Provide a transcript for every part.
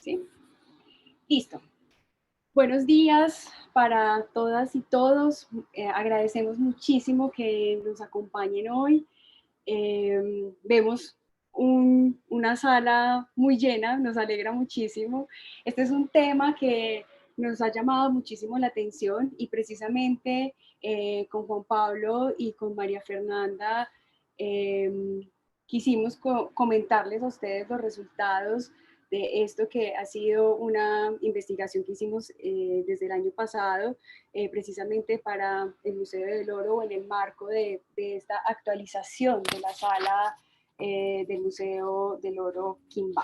¿sí? Listo. Buenos días para todas y todos. Agradecemos muchísimo que nos acompañen hoy. Vemos una sala muy llena, nos alegra muchísimo. Este es un tema que nos ha llamado muchísimo la atención y precisamente con Juan Pablo y con María Fernanda quisimos comentarles a ustedes los resultados de esto que ha sido una investigación que hicimos desde el año pasado, precisamente para el Museo del Oro o en el marco de esta actualización de la sala del Museo del Oro Quimbay.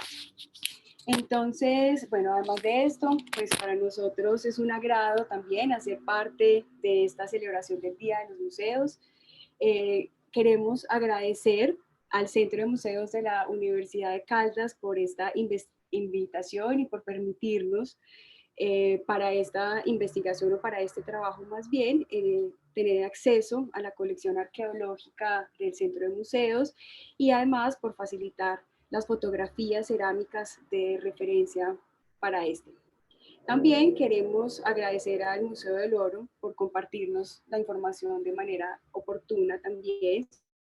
Entonces, bueno, además de esto, pues para nosotros es un agrado también hacer parte de esta celebración del Día de los Museos. Queremos agradecer al Centro de Museos de la Universidad de Caldas por esta invitación y por permitirnos para esta investigación o para este trabajo más bien, tener acceso a la colección arqueológica del Centro de Museos y además por facilitar las fotografías cerámicas de referencia para este. También queremos agradecer al Museo del Oro por compartirnos la información de manera oportuna también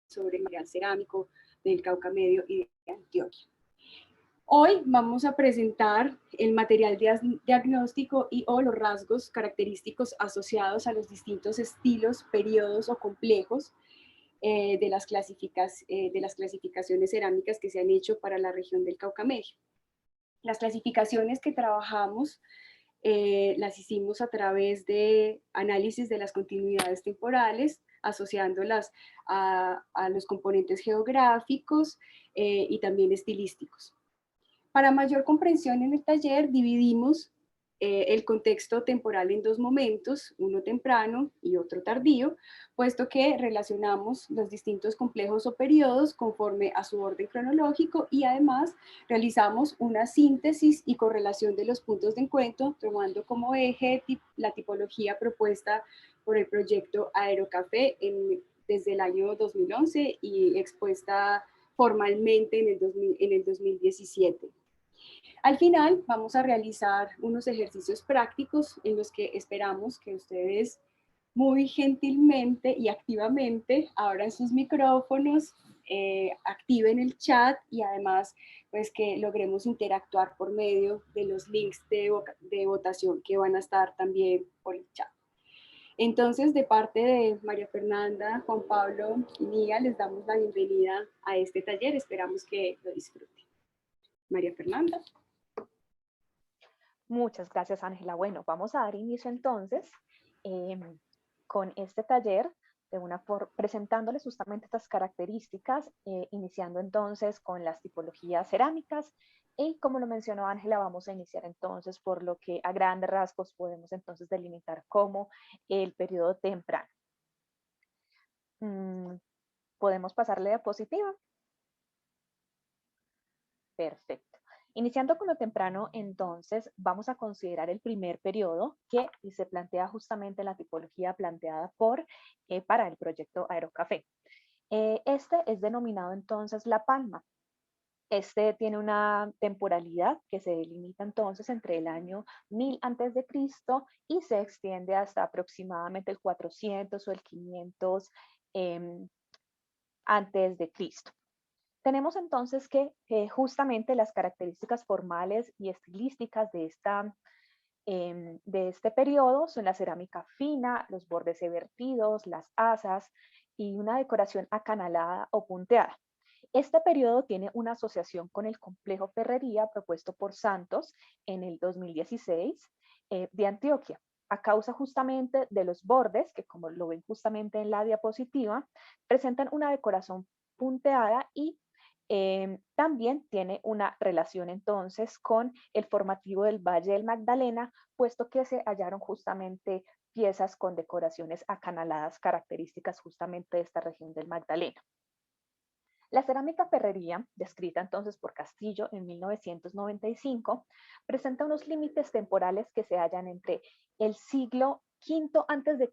sobre el material cerámico del Cauca Medio y de Antioquia. Hoy vamos a presentar el material diagnóstico y o los rasgos característicos asociados a los distintos estilos, periodos o complejos de las clasificaciones cerámicas que se han hecho para la región del Cauca Medio. Las clasificaciones que trabajamos las hicimos a través de análisis de las continuidades temporales, asociándolas a los componentes geográficos y también estilísticos. Para mayor comprensión en el taller dividimos el contexto temporal en dos momentos, uno temprano y otro tardío, puesto que relacionamos los distintos complejos o periodos conforme a su orden cronológico y además realizamos una síntesis y correlación de los puntos de encuentro, tomando como eje la tipología propuesta por el proyecto Aerocafé desde el año 2011 y expuesta formalmente en el 2017. Al final vamos a realizar unos ejercicios prácticos en los que esperamos que ustedes muy gentilmente y activamente abran sus micrófonos, activen el chat y además pues que logremos interactuar por medio de los links de votación que van a estar también por el chat. Entonces, de parte de María Fernanda, Juan Pablo y mía, les damos la bienvenida a este taller. Esperamos que lo disfruten. María Fernanda. Muchas gracias, Ángela. Bueno, vamos a dar inicio entonces con este taller, presentándoles justamente estas características, iniciando entonces con las tipologías cerámicas. Y como lo mencionó Ángela, vamos a iniciar entonces por lo que a grandes rasgos podemos entonces delimitar como el periodo temprano. ¿Podemos pasarle a diapositiva? Perfecto. Iniciando con lo temprano, entonces, vamos a considerar el primer periodo que se plantea justamente en la tipología planteada para el proyecto Aerocafé. Este es denominado entonces La Palma. Este tiene una temporalidad que se delimita entonces entre el año 1000 a.C. y se extiende hasta aproximadamente el 400 o el 500 antes de Cristo. Tenemos entonces que justamente las características formales y estilísticas de este periodo son la cerámica fina, los bordes evertidos, las asas y una decoración acanalada o punteada. Este periodo tiene una asociación con el complejo Ferrería propuesto por Santos en el 2016 de Antioquia, a causa justamente de los bordes, que como lo ven justamente en la diapositiva, presentan una decoración punteada y también tiene una relación entonces con el formativo del Valle del Magdalena, puesto que se hallaron justamente piezas con decoraciones acanaladas características justamente de esta región del Magdalena. La cerámica Ferrería, descrita entonces por Castillo en 1995, presenta unos límites temporales que se hallan entre el siglo V a.C.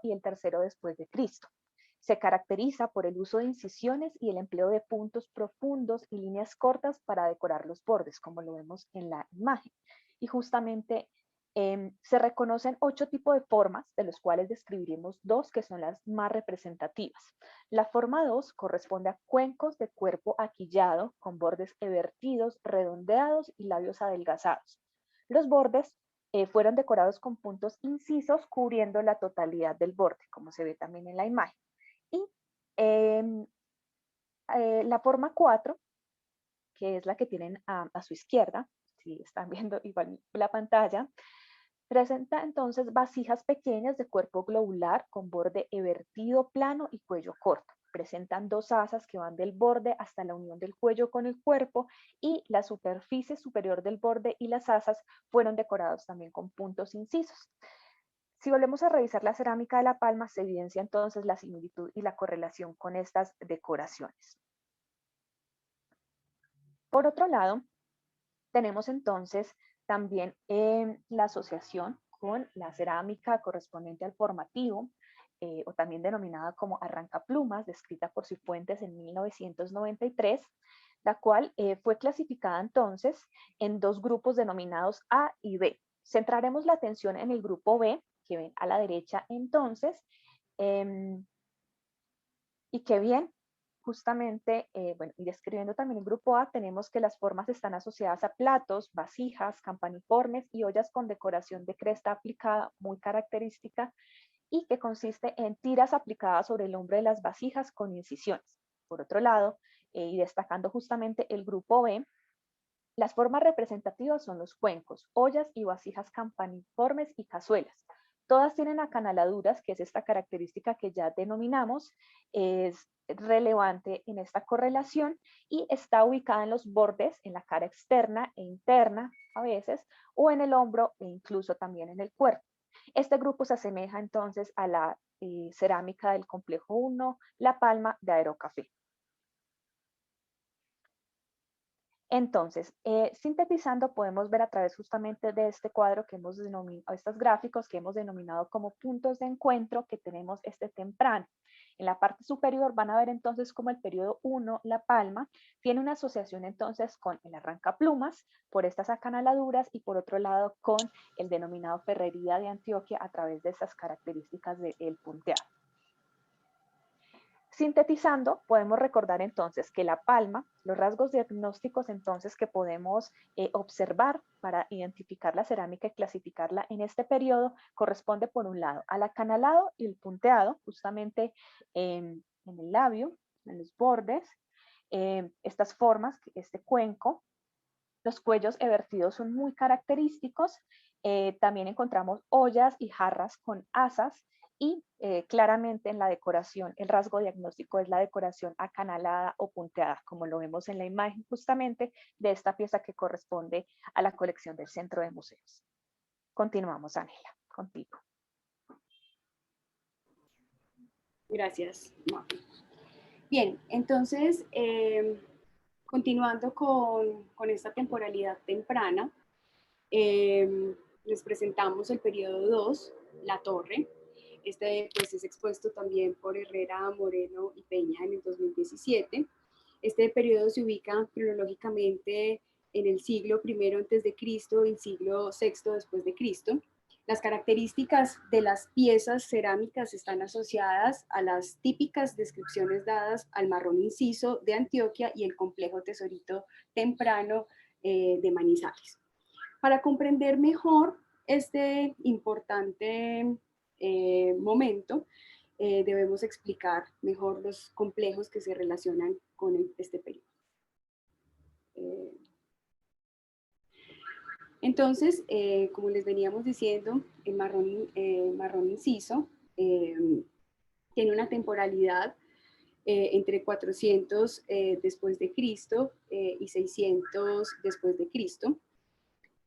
y el tercero después de Cristo. Se caracteriza por el uso de incisiones y el empleo de puntos profundos y líneas cortas para decorar los bordes, como lo vemos en la imagen. Y justamente se reconocen 8 tipos de formas, de los cuales describiremos 2 que son las más representativas. La forma 2 corresponde a cuencos de cuerpo aquillado con bordes evertidos, redondeados y labios adelgazados. Los bordes fueron decorados con puntos incisos cubriendo la totalidad del borde, como se ve también en la imagen. Y em, la forma 4, que es la que tienen a su izquierda, si están viendo igual la pantalla, presenta entonces vasijas pequeñas de cuerpo globular con borde evertido plano y cuello corto. Presentan 2 asas que van del borde hasta la unión del cuello con el cuerpo y la superficie superior del borde y las asas fueron decorados también con puntos incisos. Si volvemos a revisar la cerámica de la palma, se evidencia entonces la similitud y la correlación con estas decoraciones. Por otro lado, tenemos entonces también la asociación con la cerámica correspondiente al formativo, o también denominada como arrancaplumas, descrita por Cifuentes en 1993, la cual fue clasificada entonces en 2 grupos denominados A y B. Centraremos la atención en el grupo B, que ven a la derecha entonces, y que bien, justamente, bueno, y describiendo también el grupo A, tenemos que las formas están asociadas a platos, vasijas, campaniformes y ollas con decoración de cresta aplicada muy característica y que consiste en tiras aplicadas sobre el hombro de las vasijas con incisiones. Por otro lado, y destacando justamente el grupo B, las formas representativas son los cuencos, ollas y vasijas campaniformes y cazuelas. Todas tienen acanaladuras, que es esta característica que ya denominamos, es relevante en esta correlación y está ubicada en los bordes, en la cara externa e interna a veces, o en el hombro e incluso también en el cuerpo. Este grupo se asemeja entonces a la cerámica del complejo 1, La Palma de Aerocafé. Entonces, sintetizando, podemos ver a través justamente de este cuadro que hemos denominado, estos gráficos que hemos denominado como puntos de encuentro que tenemos este temprano. En la parte superior van a ver entonces como el periodo 1, La Palma, tiene una asociación entonces con el arrancaplumas por estas acanaladuras y por otro lado con el denominado Ferrería de Antioquia a través de estas características del punteado. Sintetizando, podemos recordar entonces que la palma, los rasgos diagnósticos entonces que podemos observar para identificar la cerámica y clasificarla en este periodo, corresponde por un lado al acanalado y el punteado, justamente en el labio, en los bordes, estas formas, este cuenco. Los cuellos evertidos son muy característicos. También encontramos ollas y jarras con asas y claramente en la decoración, el rasgo diagnóstico es la decoración acanalada o punteada, como lo vemos en la imagen justamente de esta pieza que corresponde a la colección del Centro de Museos. Continuamos, Ángela, contigo. Gracias, Mafe. Bien, entonces, continuando con esta temporalidad temprana, les presentamos el periodo 2, La Torre. Este pues, es expuesto también por Herrera, Moreno y Peña en el 2017. Este periodo se ubica cronológicamente en el siglo I antes de Cristo y el siglo VI después de Cristo. Las características de las piezas cerámicas están asociadas a las típicas descripciones dadas al marrón inciso de Antioquia y el complejo tesorito temprano de Manizales. Para comprender mejor este importante momento, debemos explicar mejor los complejos que se relacionan con este periodo. Entonces, como les veníamos diciendo, el marrón inciso tiene una temporalidad entre 400 después de Cristo y 600 después de Cristo.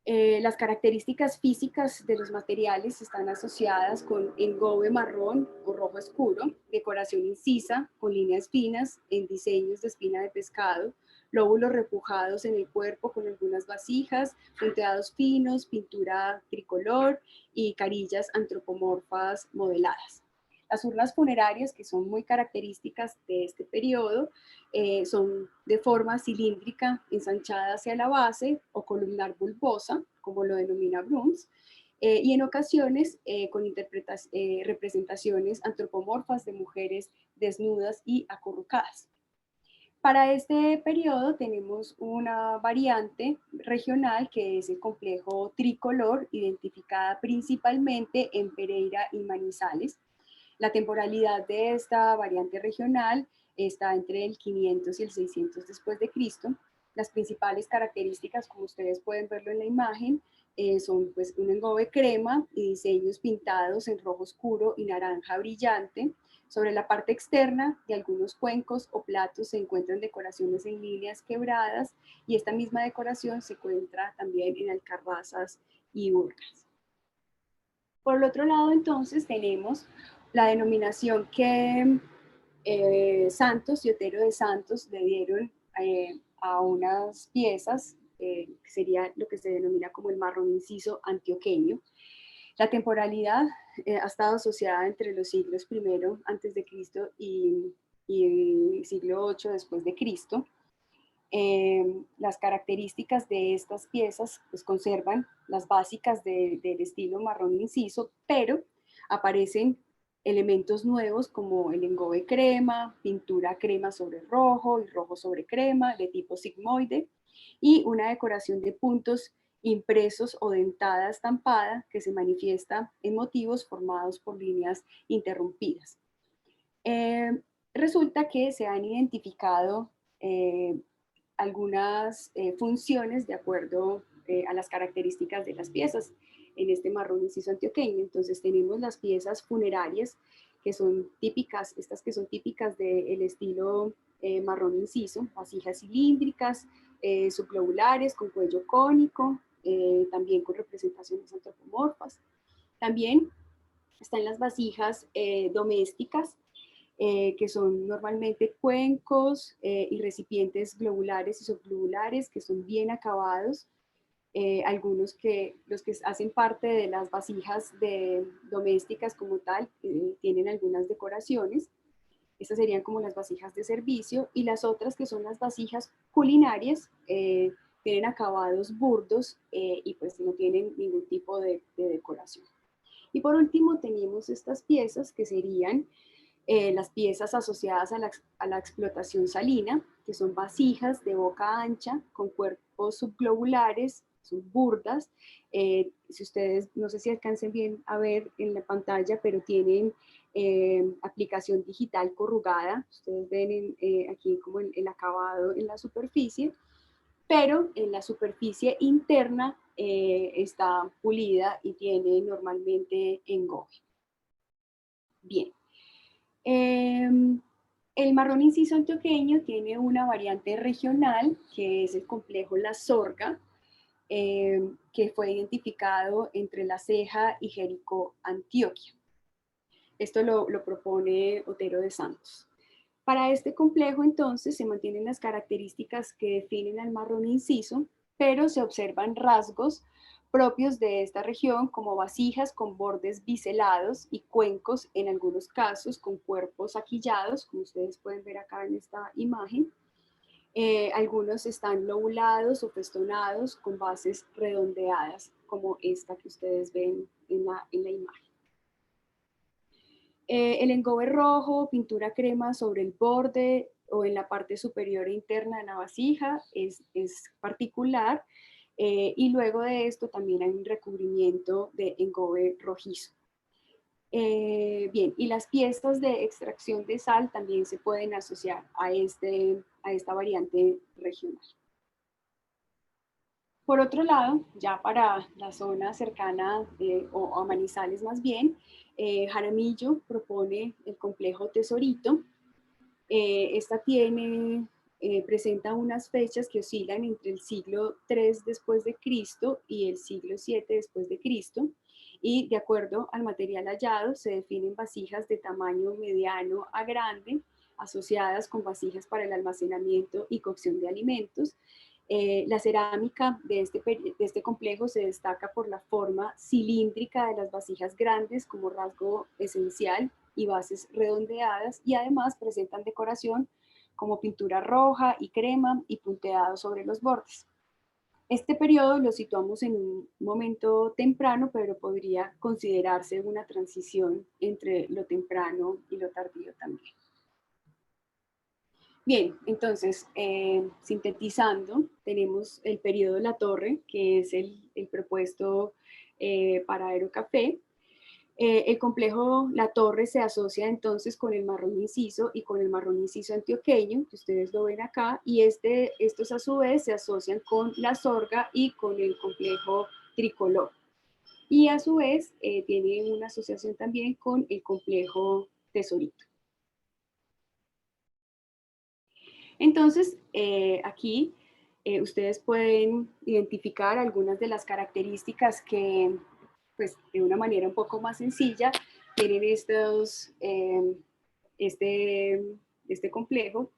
Las características físicas de los materiales están asociadas con engobe marrón o rojo oscuro, decoración incisa con líneas finas en diseños de espina de pescado, lóbulos repujados en el cuerpo con algunas vasijas, punteados finos, pintura tricolor y carillas antropomorfas modeladas. Las urnas funerarias, que son muy características de este periodo, son de forma cilíndrica, ensanchada hacia la base o columnar bulbosa, como lo denomina Bruns, y en ocasiones con representaciones antropomorfas de mujeres desnudas y acurrucadas. Para este periodo tenemos una variante regional que es el complejo tricolor, identificada principalmente en Pereira y Manizales. La temporalidad de esta variante regional está entre el 500 y el 600 después de Cristo. Las principales características, como ustedes pueden verlo en la imagen, son pues un engobe crema y diseños pintados en rojo oscuro y naranja brillante. Sobre la parte externa de algunos cuencos o platos se encuentran decoraciones en líneas quebradas, y esta misma decoración se encuentra también en alcarrazas y urnas. Por el otro lado, entonces, tenemos la denominación que Santos y Otero de Santos le dieron a unas piezas, que sería lo que se denomina como el marrón inciso antioqueño. La temporalidad ha estado asociada entre los siglos I antes de Cristo y siglo VIII después de Cristo. Las características de estas piezas pues conservan las básicas del estilo marrón inciso, pero aparecen elementos nuevos como el engobe crema, pintura crema sobre rojo y rojo sobre crema de tipo sigmoide, y una decoración de puntos impresos o dentada estampada que se manifiesta en motivos formados por líneas interrumpidas. Resulta que se han identificado algunas funciones de acuerdo a las características de las piezas en este marrón inciso antioqueño. Entonces tenemos las piezas funerarias, que son típicas, estas que son típicas del estilo marrón inciso, vasijas cilíndricas, subglobulares con cuello cónico, también con representaciones antropomorfas. También están las vasijas domésticas, que son normalmente cuencos y recipientes globulares y subglobulares que son bien acabados. Algunos que los que hacen parte de las vasijas domésticas como tal tienen algunas decoraciones. Estas serían como las vasijas de servicio, y las otras, que son las vasijas culinarias, tienen acabados burdos y pues no tienen ningún tipo de decoración. Y por último tenemos estas piezas que serían las piezas asociadas a la explotación salina, que son vasijas de boca ancha con cuerpos subglobulares, son burdas. Si ustedes, no sé si alcancen bien a ver en la pantalla, pero tienen aplicación digital corrugada. Ustedes ven aquí como el acabado en la superficie, pero en la superficie interna está pulida y tiene normalmente engobe. Bien. El marrón inciso antioqueño tiene una variante regional, que es el complejo La Sorga, que fue identificado entre La Ceja y Jericó, Antioquia. Esto lo propone Otero de Santos. Para este complejo, entonces, se mantienen las características que definen al marrón inciso, pero se observan rasgos propios de esta región, como vasijas con bordes biselados y cuencos, en algunos casos con cuerpos aquillados, como ustedes pueden ver acá en esta imagen. Algunos están lobulados o festonados con bases redondeadas, como esta que ustedes ven en la imagen. El engobe rojo, pintura crema sobre el borde o en la parte superior e interna de la vasija es particular, y luego de esto también hay un recubrimiento de engobe rojizo. Bien, y las piezas de extracción de sal también se pueden asociar a esta variante regional. Por otro lado, ya para la zona cercana o a Manizales más bien, Jaramillo propone el complejo Tesorito. Esta presenta unas fechas que oscilan entre el siglo III después de Cristo y el siglo VII después de Cristo, y de acuerdo al material hallado se definen vasijas de tamaño mediano a grande, asociadas con vasijas para el almacenamiento y cocción de alimentos. La cerámica de este complejo se destaca por la forma cilíndrica de las vasijas grandes como rasgo esencial, y bases redondeadas, y además presentan decoración como pintura roja y crema y punteado sobre los bordes. Este periodo lo situamos en un momento temprano, pero podría considerarse una transición entre lo temprano y lo tardío también. Bien, entonces, sintetizando, tenemos el periodo La Torre, que es el propuesto para Aerocafé. El complejo La Torre se asocia entonces con el marrón inciso y con el marrón inciso antioqueño, que ustedes lo ven acá, y estos a su vez se asocian con la Sorga y con el complejo Tricolor. Y a su vez tiene una asociación también con el complejo Tesorito. Entonces, aquí ustedes pueden identificar algunas de las características que, pues, de una manera un poco más sencilla, tienen este complejo.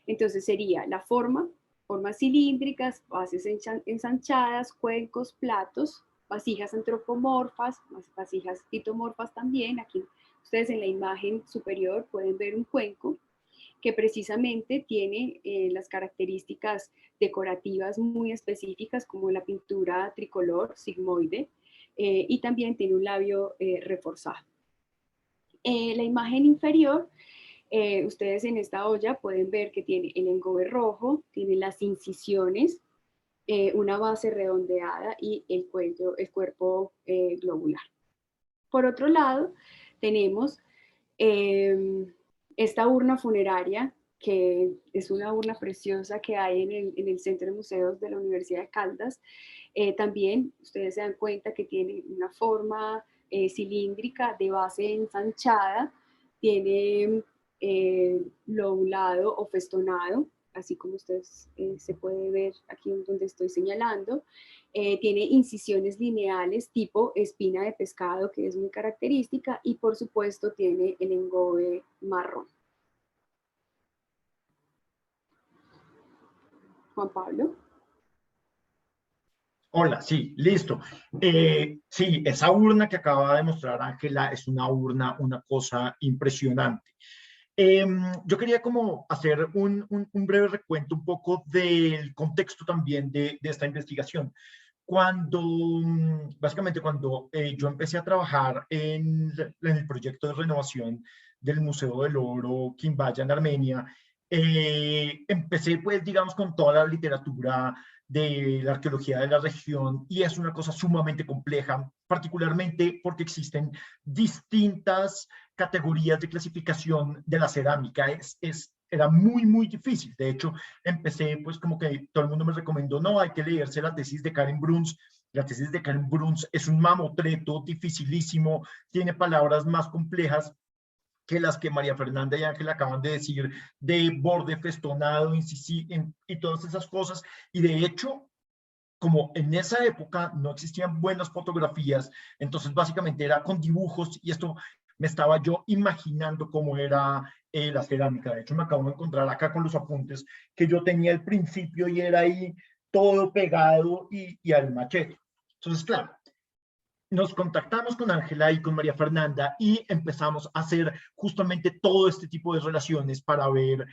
Entonces sería la formas cilíndricas, bases ensanchadas, cuencos, platos, vasijas antropomorfas, vasijas fitomorfas también. Aquí ustedes en la imagen superior pueden ver un cuenco que precisamente tiene las características decorativas muy específicas como la pintura tricolor sigmoide y también tiene un labio reforzado. La imagen inferior, ustedes en esta olla pueden ver que tiene el engobe rojo, tiene las incisiones, una base redondeada y el cuerpo globular. Por otro lado, tenemos esta urna funeraria, que es una urna preciosa que hay en el Centro de Museos de la Universidad de Caldas. También ustedes se dan cuenta que tiene una forma cilíndrica de base ensanchada, tiene lobulado o festonado, así como ustedes se puede ver aquí donde estoy señalando. Tiene incisiones lineales tipo espina de pescado, que es muy característica, y por supuesto tiene el engobe marrón. Juan Pablo. Hola, sí, listo. Sí, esa urna que acaba de mostrar Ángela es una urna, una cosa impresionante. Yo quería como hacer un breve recuento un poco del contexto también de esta investigación. Básicamente cuando yo empecé a trabajar en el proyecto de renovación del Museo del Oro Quimbaya en Armenia, empecé pues digamos con toda la literatura de la arqueología de la región y es una cosa sumamente compleja, particularmente porque existen distintas categorías de clasificación de la cerámica. Era muy, muy difícil. De hecho, empecé, pues como que todo el mundo me recomendó, no, hay que leerse la tesis de Karen Bruns. La tesis de Karen Bruns es un mamotreto dificilísimo, tiene palabras más complejas que las que María Fernanda y Ángela acaban de decir, de borde festonado, y todas esas cosas. Y de hecho, como en esa época no existían buenas fotografías, entonces básicamente era con dibujos y esto me estaba yo imaginando cómo era la cerámica. De hecho, me acabo de encontrar acá con los apuntes que yo tenía al principio y era ahí todo pegado y al machete. Entonces, claro, nos contactamos con Ángela y con María Fernanda y empezamos a hacer justamente todo este tipo de relaciones para ver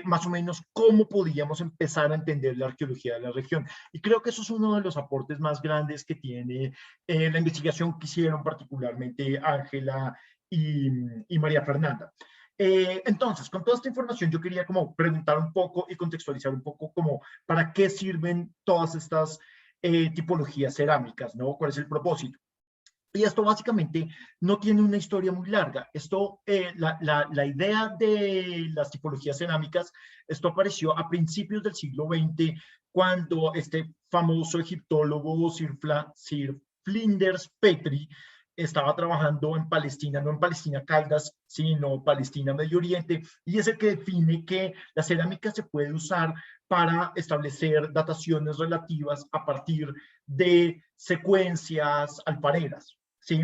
más o menos cómo podíamos empezar a entender la arqueología de la región. Y creo que eso es uno de los aportes más grandes que tiene la investigación que hicieron particularmente Ángela y María Fernanda. Entonces, con toda esta información yo quería como preguntar un poco y contextualizar un poco como para qué sirven todas estas tipologías cerámicas, ¿no? ¿Cuál es el propósito? Y esto básicamente no tiene una historia muy larga. La idea de las tipologías cerámicas, esto apareció a principios del siglo XX, cuando este famoso egiptólogo Sir Flinders Petrie estaba trabajando en Palestina, no en Palestina Caldas, sino Palestina Medio Oriente, y es el que define que la cerámica se puede usar para establecer dataciones relativas a partir de secuencias alfareras, ¿sí?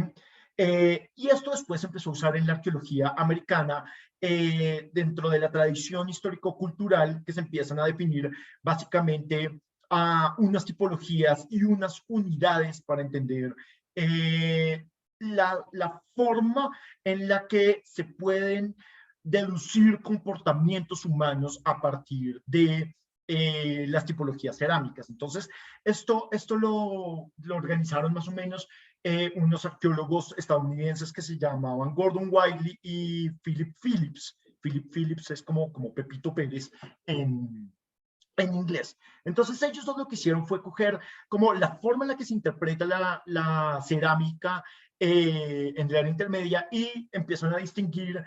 Y esto después empezó a usar en la arqueología americana dentro de la tradición histórico-cultural que se empiezan a definir básicamente a unas tipologías y unas unidades para entender la forma en la que se pueden deducir comportamientos humanos a partir de las tipologías cerámicas. Entonces, esto lo organizaron más o menos unos arqueólogos estadounidenses que se llamaban Gordon Wiley y Philip Phillips. Philip Phillips es como Pepito Pérez en inglés. Entonces ellos lo que hicieron fue coger como la forma en la que se interpreta la cerámica en la edad intermedia y empiezan a distinguir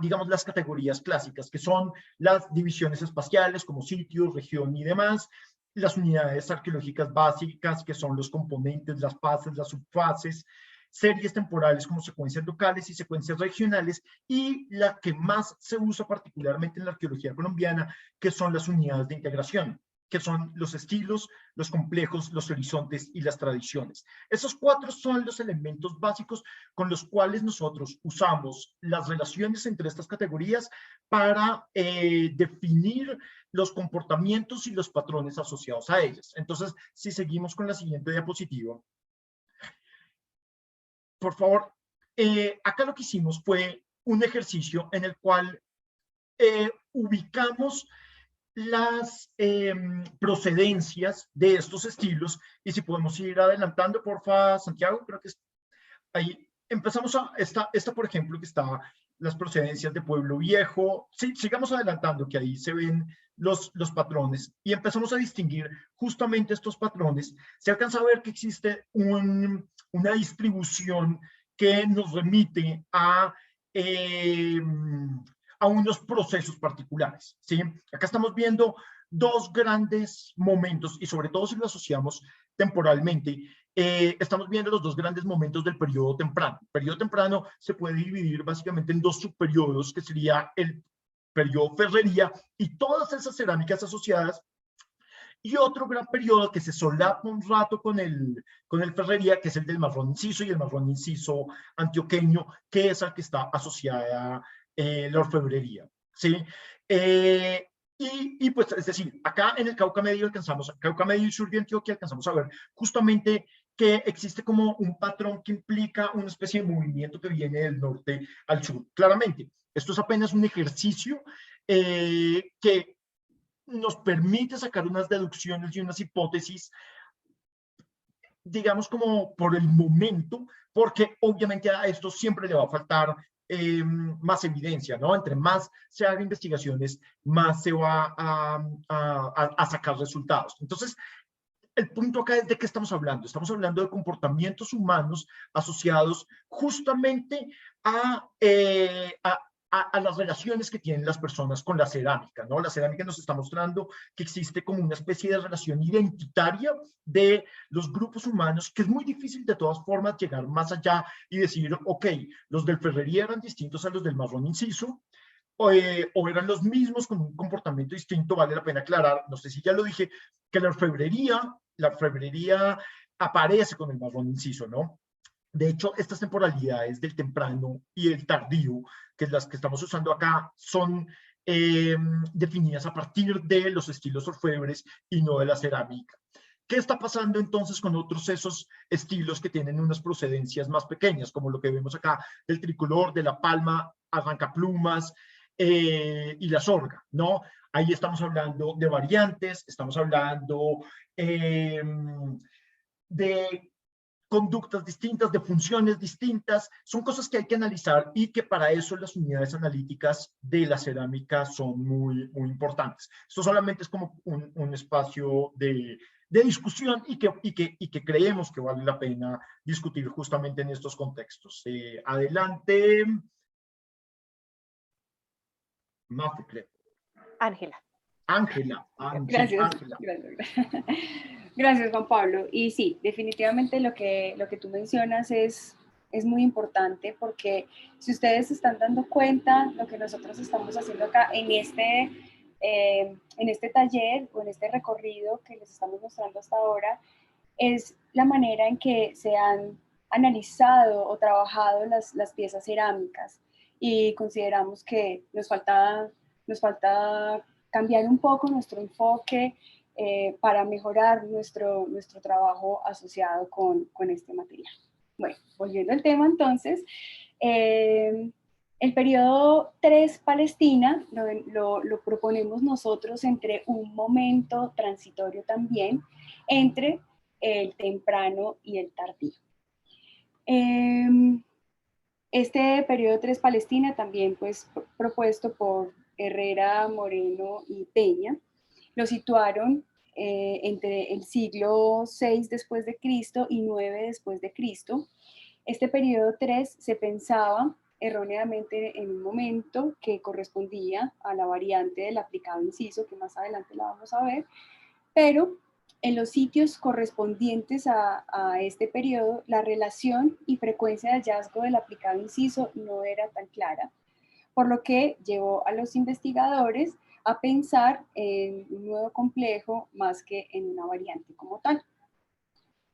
digamos, las categorías clásicas, que son las divisiones espaciales como sitio, región y demás, las unidades arqueológicas básicas, que son los componentes, las fases, las subfases, series temporales como secuencias locales y secuencias regionales, y la que más se usa particularmente en la arqueología colombiana, que son las unidades de integración, que son los estilos, los complejos, los horizontes y las tradiciones. Esos cuatro son los elementos básicos con los cuales nosotros usamos las relaciones entre estas categorías para definir los comportamientos y los patrones asociados a ellas. Entonces, si seguimos con la siguiente diapositiva, por favor, acá lo que hicimos fue un ejercicio en el cual ubicamos las procedencias de estos estilos, y si podemos ir adelantando, porfa, Santiago, creo que ahí empezamos esta por ejemplo, que está las procedencias de Pueblo Viejo. Sí, sigamos adelantando, que ahí se ven los patrones, y empezamos a distinguir justamente estos patrones. Se alcanza a ver que existe una distribución que nos remite a unos procesos particulares, ¿sí? Acá estamos viendo dos grandes momentos, y sobre todo si lo asociamos temporalmente, estamos viendo los dos grandes momentos del periodo temprano. El periodo temprano se puede dividir básicamente en dos subperiodos, que sería el periodo Ferrería y todas esas cerámicas asociadas, y otro gran periodo que se solapa un rato con el Ferrería, que es el del marrón inciso y el marrón inciso antioqueño, que es al que está asociada la orfebrería, ¿sí? Y pues, es decir, acá en el Cauca Medio Cauca Medio y sur de Antioquia, alcanzamos a ver justamente que existe como un patrón que implica una especie de movimiento que viene del norte al sur. Claramente, esto es apenas un ejercicio que nos permite sacar unas deducciones y unas hipótesis, digamos, como por el momento, porque obviamente a esto siempre le va a faltar más evidencia, ¿no? Entre más se haga investigaciones, más se va a sacar resultados. Entonces, el punto acá es de qué estamos hablando. Estamos hablando de comportamientos humanos asociados justamente a las relaciones que tienen las personas con la cerámica, ¿no? La cerámica nos está mostrando que existe como una especie de relación identitaria de los grupos humanos, que es muy difícil de todas formas llegar más allá y decir, ok, los del Ferrería eran distintos a los del marrón inciso, o eran los mismos con un comportamiento distinto. Vale la pena aclarar, no sé si ya lo dije, que la orfebrería aparece con el marrón inciso, ¿no? De hecho, estas temporalidades del temprano y el tardío, que es las que estamos usando acá, son definidas a partir de los estilos orfebres y no de la cerámica. ¿Qué está pasando entonces con otros esos estilos que tienen unas procedencias más pequeñas, como lo que vemos acá del tricolor, de la palma, arrancaplumas y la sorga, ¿no? Ahí estamos hablando de variantes, estamos hablando de conductas distintas, de funciones distintas. Son cosas que hay que analizar, y que para eso las unidades analíticas de la cerámica son muy, muy importantes. Esto solamente es como un espacio de discusión, y que creemos que vale la pena discutir justamente en estos contextos. Adelante, Mafe. Ángela. Ángela. Sí, Gracias, Ángela. gracias. Gracias, Juan Pablo. Y sí, definitivamente lo que tú mencionas es muy importante, porque si ustedes se están dando cuenta, lo que nosotros estamos haciendo acá en este taller o en este recorrido que les estamos mostrando hasta ahora, es la manera en que se han analizado o trabajado las piezas cerámicas, y consideramos que nos falta cambiar un poco nuestro enfoque para mejorar nuestro trabajo asociado con este material. Bueno, volviendo al tema entonces, el periodo 3 Palestina lo proponemos nosotros entre un momento transitorio también, entre el temprano y el tardío. Este periodo 3 Palestina también pues propuesto por Herrera, Moreno y Peña, lo situaron entre el siglo VI después de Cristo y 9 después de Cristo. Este periodo 3 se pensaba erróneamente en un momento que correspondía a la variante del aplicado inciso, que más adelante la vamos a ver, pero en los sitios correspondientes a este periodo, la relación y frecuencia de hallazgo del aplicado inciso no era tan clara, por lo que llevó a los investigadores a pensar en un nuevo complejo más que en una variante como tal.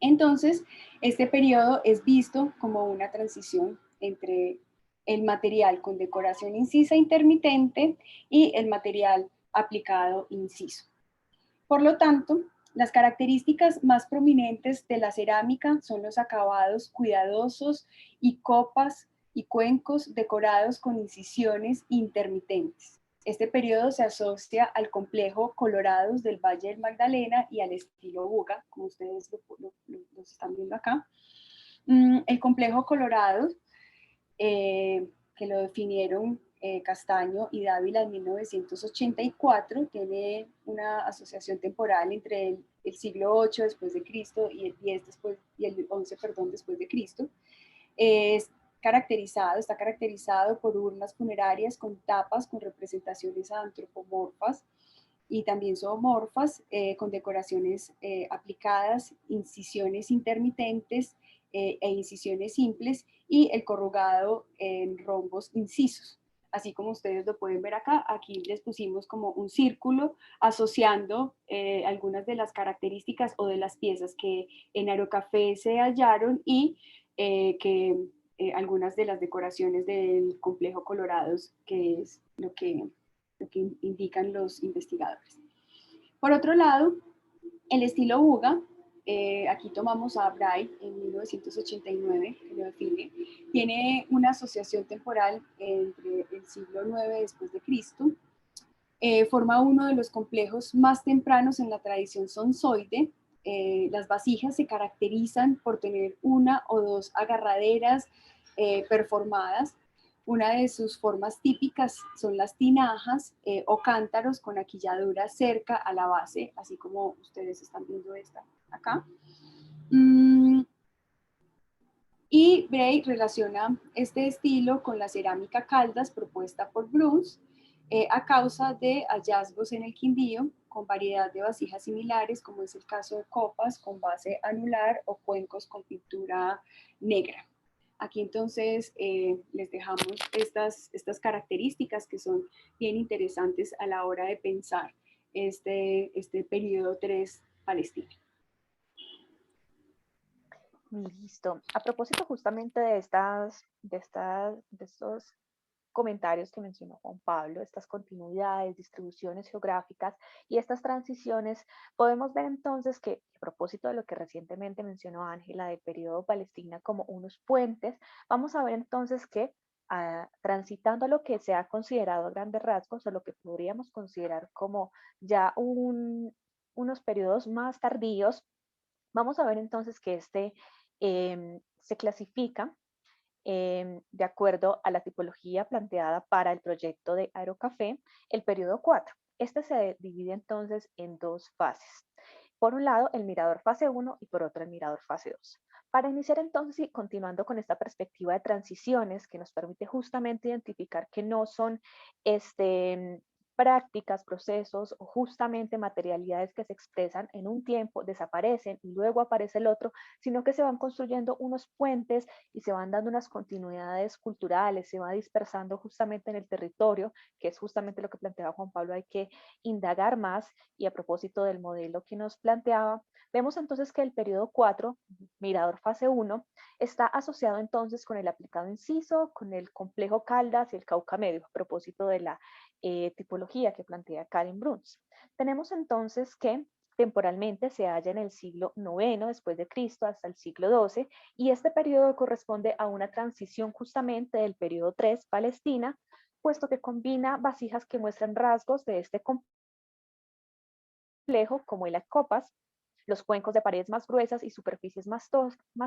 Entonces, este periodo es visto como una transición entre el material con decoración incisa intermitente y el material aplicado inciso. Por lo tanto, las características más prominentes de la cerámica son los acabados cuidadosos y copas y cuencos decorados con incisiones intermitentes. Este periodo se asocia al complejo Colorados del Valle del Magdalena y al estilo Buga, como ustedes lo están viendo acá. El complejo Colorados, que lo definieron Castaño y Dávila en 1984, tiene una asociación temporal entre el siglo VIII después de Cristo y el 10 después, y el 11, perdón, después de Cristo. Está caracterizado por urnas funerarias con tapas con representaciones antropomorfas y también zoomorfas, con decoraciones aplicadas, incisiones intermitentes e incisiones simples, y el corrugado en rombos incisos. Así como ustedes lo pueden ver acá, aquí les pusimos como un círculo asociando algunas de las características o de las piezas que en Aerocafé se hallaron y que algunas de las decoraciones del complejo Colorados, que es lo que indican los investigadores. Por otro lado, el estilo Buga, aquí tomamos a Braille en 1989, que lo define, tiene una asociación temporal entre el siglo IX después de Cristo, forma uno de los complejos más tempranos en la tradición sonzoide. Las vasijas se caracterizan por tener una o dos agarraderas performadas. Una de sus formas típicas son las tinajas o cántaros con aquilladura cerca a la base, así como ustedes están viendo esta acá. Y Bray relaciona este estilo con la cerámica Caldas propuesta por Bruns, a causa de hallazgos en el Quindío con variedad de vasijas similares, como es el caso de copas con base anular o cuencos con pintura negra. Aquí entonces les dejamos estas características que son bien interesantes a la hora de pensar este periodo 3 palestino. Listo. A propósito justamente de estos comentarios que mencionó Juan Pablo, estas continuidades, distribuciones geográficas y estas transiciones, podemos ver entonces que, a propósito de lo que recientemente mencionó Ángela del periodo Palestina como unos puentes, vamos a ver entonces que transitando lo que se ha considerado a grandes rasgos o lo que podríamos considerar como ya unos periodos más tardíos, vamos a ver entonces que se clasifica de acuerdo a la tipología planteada para el proyecto de Aerocafé, el periodo 4. Este se divide entonces en dos fases. Por un lado, el mirador fase 1 y por otro, el mirador fase 2. Para iniciar entonces y continuando con esta perspectiva de transiciones que nos permite justamente identificar que no son prácticas, procesos o justamente materialidades que se expresan en un tiempo, desaparecen y luego aparece el otro, sino que se van construyendo unos puentes y se van dando unas continuidades culturales, se va dispersando justamente en el territorio, que es justamente lo que planteaba Juan Pablo, hay que indagar más. Y a propósito del modelo que nos planteaba, vemos entonces que el periodo 4, mirador fase 1, está asociado entonces con el aplicado inciso, con el complejo Caldas y el Cauca Medio, a propósito de la tipología que plantea Karen Bruns. Tenemos entonces que temporalmente se halla en el siglo IX después de Cristo hasta el siglo XII, y este periodo corresponde a una transición justamente del periodo 3 Palestina, puesto que combina vasijas que muestran rasgos de este complejo, como las copas, los cuencos de paredes más gruesas y superficies más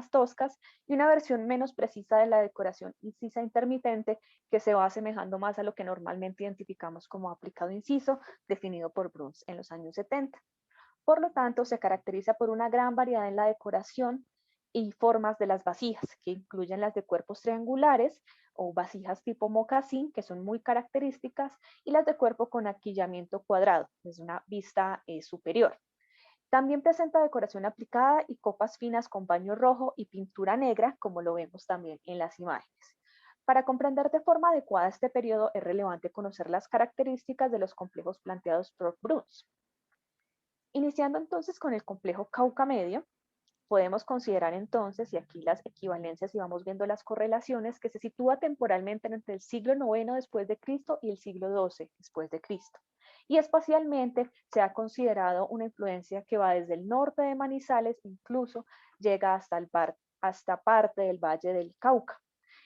toscas, y una versión menos precisa de la decoración incisa intermitente, que se va asemejando más a lo que normalmente identificamos como aplicado inciso, definido por Bruns en los años 70. Por lo tanto, se caracteriza por una gran variedad en la decoración y formas de las vasijas, que incluyen las de cuerpos triangulares o vasijas tipo mocasín, que son muy características, y las de cuerpo con aquillamiento cuadrado, es una vista superior. También presenta decoración aplicada y copas finas con baño rojo y pintura negra, como lo vemos también en las imágenes. Para comprender de forma adecuada este periodo, es relevante conocer las características de los complejos planteados por Bruns. Iniciando entonces con el complejo Cauca Medio, podemos considerar entonces, y aquí las equivalencias y vamos viendo las correlaciones, que se sitúa temporalmente entre el siglo IX después de Cristo y el siglo XII después de Cristo. Y espacialmente se ha considerado una influencia que va desde el norte de Manizales, incluso llega hasta parte del Valle del Cauca.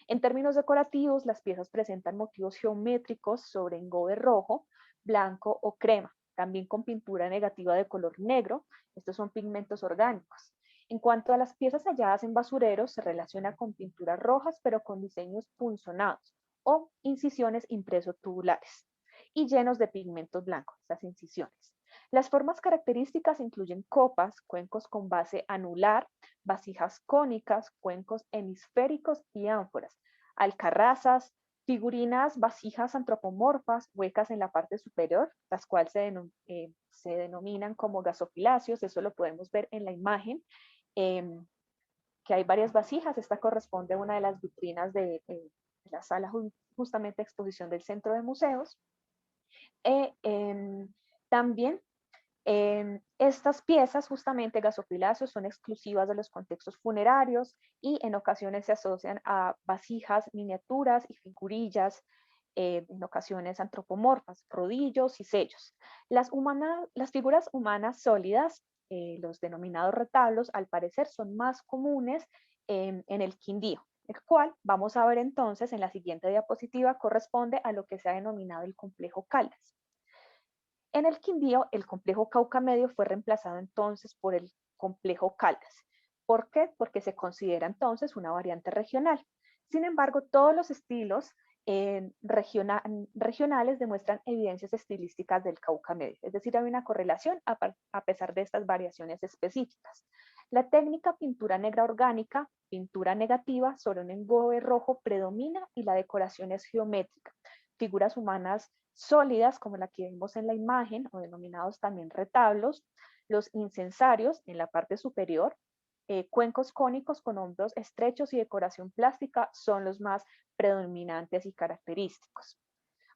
En términos decorativos, las piezas presentan motivos geométricos sobre engobe rojo, blanco o crema, también con pintura negativa de color negro. Estos son pigmentos orgánicos. En cuanto a las piezas halladas en basureros, se relaciona con pinturas rojas, pero con diseños punzonados o incisiones impreso-tubulares y llenos de pigmentos blancos, estas incisiones. Las formas características incluyen copas, cuencos con base anular, vasijas cónicas, cuencos hemisféricos y ánforas, alcarrazas, figurinas, vasijas antropomorfas, huecas en la parte superior, las cuales se denominan como gasofilacios. Eso lo podemos ver en la imagen, que hay varias vasijas. Esta corresponde a una de las vitrinas de la sala justamente de exposición del Centro de Museos. También estas piezas, justamente gasofilacios, son exclusivas de los contextos funerarios y en ocasiones se asocian a vasijas, miniaturas y figurillas, en ocasiones antropomorfas, rodillos y sellos. Las figuras humanas sólidas, los denominados retablos, al parecer son más comunes en el Quindío, el cual vamos a ver entonces en la siguiente diapositiva, corresponde a lo que se ha denominado el complejo Caldas. En el Quindío, el complejo Cauca Medio fue reemplazado entonces por el complejo Caldas. ¿Por qué? Porque se considera entonces una variante regional. Sin embargo, todos los estilos regionales demuestran evidencias estilísticas del Cauca Medio, es decir, hay una correlación a pesar de estas variaciones específicas. La técnica pintura negra orgánica, pintura negativa sobre un engobe rojo predomina y la decoración es geométrica. Figuras humanas sólidas, como la que vemos en la imagen, o denominados también retablos, los incensarios en la parte superior, cuencos cónicos con hombros estrechos y decoración plástica son los más predominantes y característicos.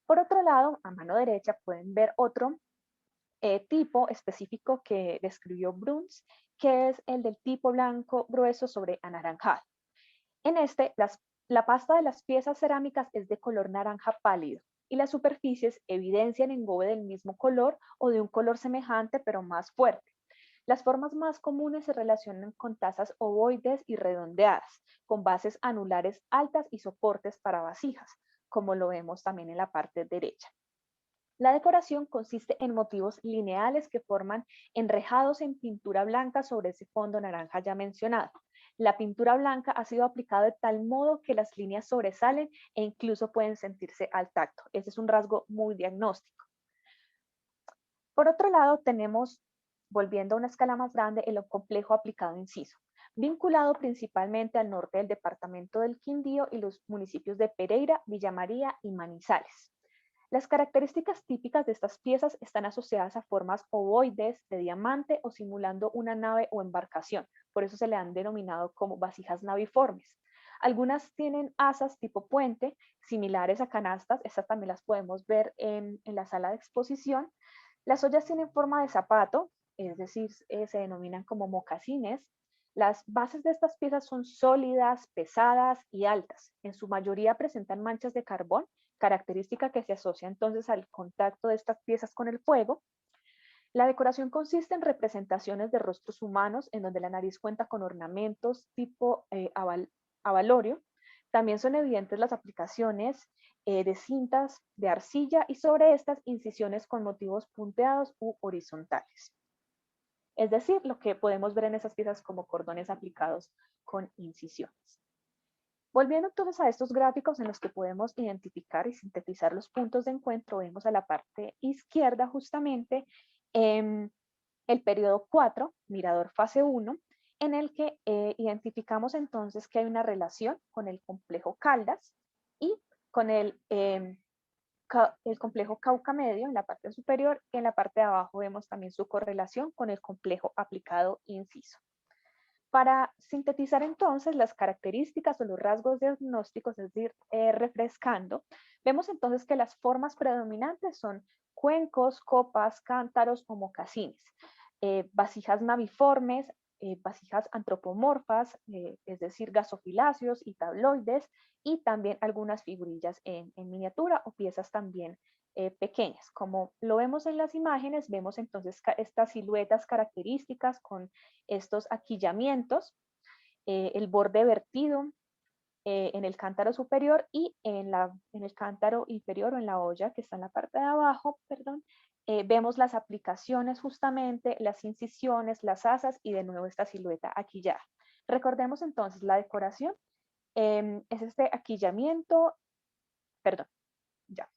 Por otro lado, a mano derecha pueden ver otro tipo específico que describió Bruns, que es el del tipo blanco grueso sobre anaranjado. En este, la pasta de las piezas cerámicas es de color naranja pálido y las superficies evidencian engobe del mismo color o de un color semejante pero más fuerte. Las formas más comunes se relacionan con tazas ovoides y redondeadas, con bases anulares altas y soportes para vasijas, como lo vemos también en la parte derecha. La decoración consiste en motivos lineales que forman enrejados en pintura blanca sobre ese fondo naranja ya mencionado. La pintura blanca ha sido aplicada de tal modo que las líneas sobresalen e incluso pueden sentirse al tacto. Ese es un rasgo muy diagnóstico. Por otro lado, tenemos, volviendo a una escala más grande, el complejo aplicado inciso, vinculado principalmente al norte del departamento del Quindío y los municipios de Pereira, Villa María y Manizales. Las características típicas de estas piezas están asociadas a formas ovoides de diamante o simulando una nave o embarcación. Por eso se le han denominado como vasijas naviformes. Algunas tienen asas tipo puente, similares a canastas. Estas también las podemos ver en la sala de exposición. Las ollas tienen forma de zapato, es decir, se denominan como mocasines. Las bases de estas piezas son sólidas, pesadas y altas. En su mayoría presentan manchas de carbón, característica que se asocia entonces al contacto de estas piezas con el fuego. La decoración consiste en representaciones de rostros humanos en donde la nariz cuenta con ornamentos tipo avalorio. También son evidentes las aplicaciones de cintas de arcilla y sobre estas incisiones con motivos punteados u horizontales. Es decir, lo que podemos ver en esas piezas como cordones aplicados con incisiones. Volviendo entonces a estos gráficos en los que podemos identificar y sintetizar los puntos de encuentro, vemos a la parte izquierda justamente el periodo 4, mirador fase 1, en el que identificamos entonces que hay una relación con el complejo Caldas y con el complejo Cauca medio en la parte superior, y en la parte de abajo vemos también su correlación con el complejo aplicado inciso. Para sintetizar entonces las características o los rasgos diagnósticos, es decir, refrescando, vemos entonces que las formas predominantes son cuencos, copas, cántaros o mocasines, vasijas naviformes, vasijas antropomorfas, es decir, gasofiláceos y tabloides, y también algunas figurillas en miniatura o piezas también pequeñas. Como lo vemos en las imágenes, vemos entonces estas siluetas características con estos aquillamientos, el borde vertido en el cántaro superior y en el cántaro inferior o en la olla que está en la parte de abajo, perdón, vemos las aplicaciones justamente, las incisiones, las asas y de nuevo esta silueta aquillada. Recordemos entonces la decoración, es este aquillamiento, perdón, ya.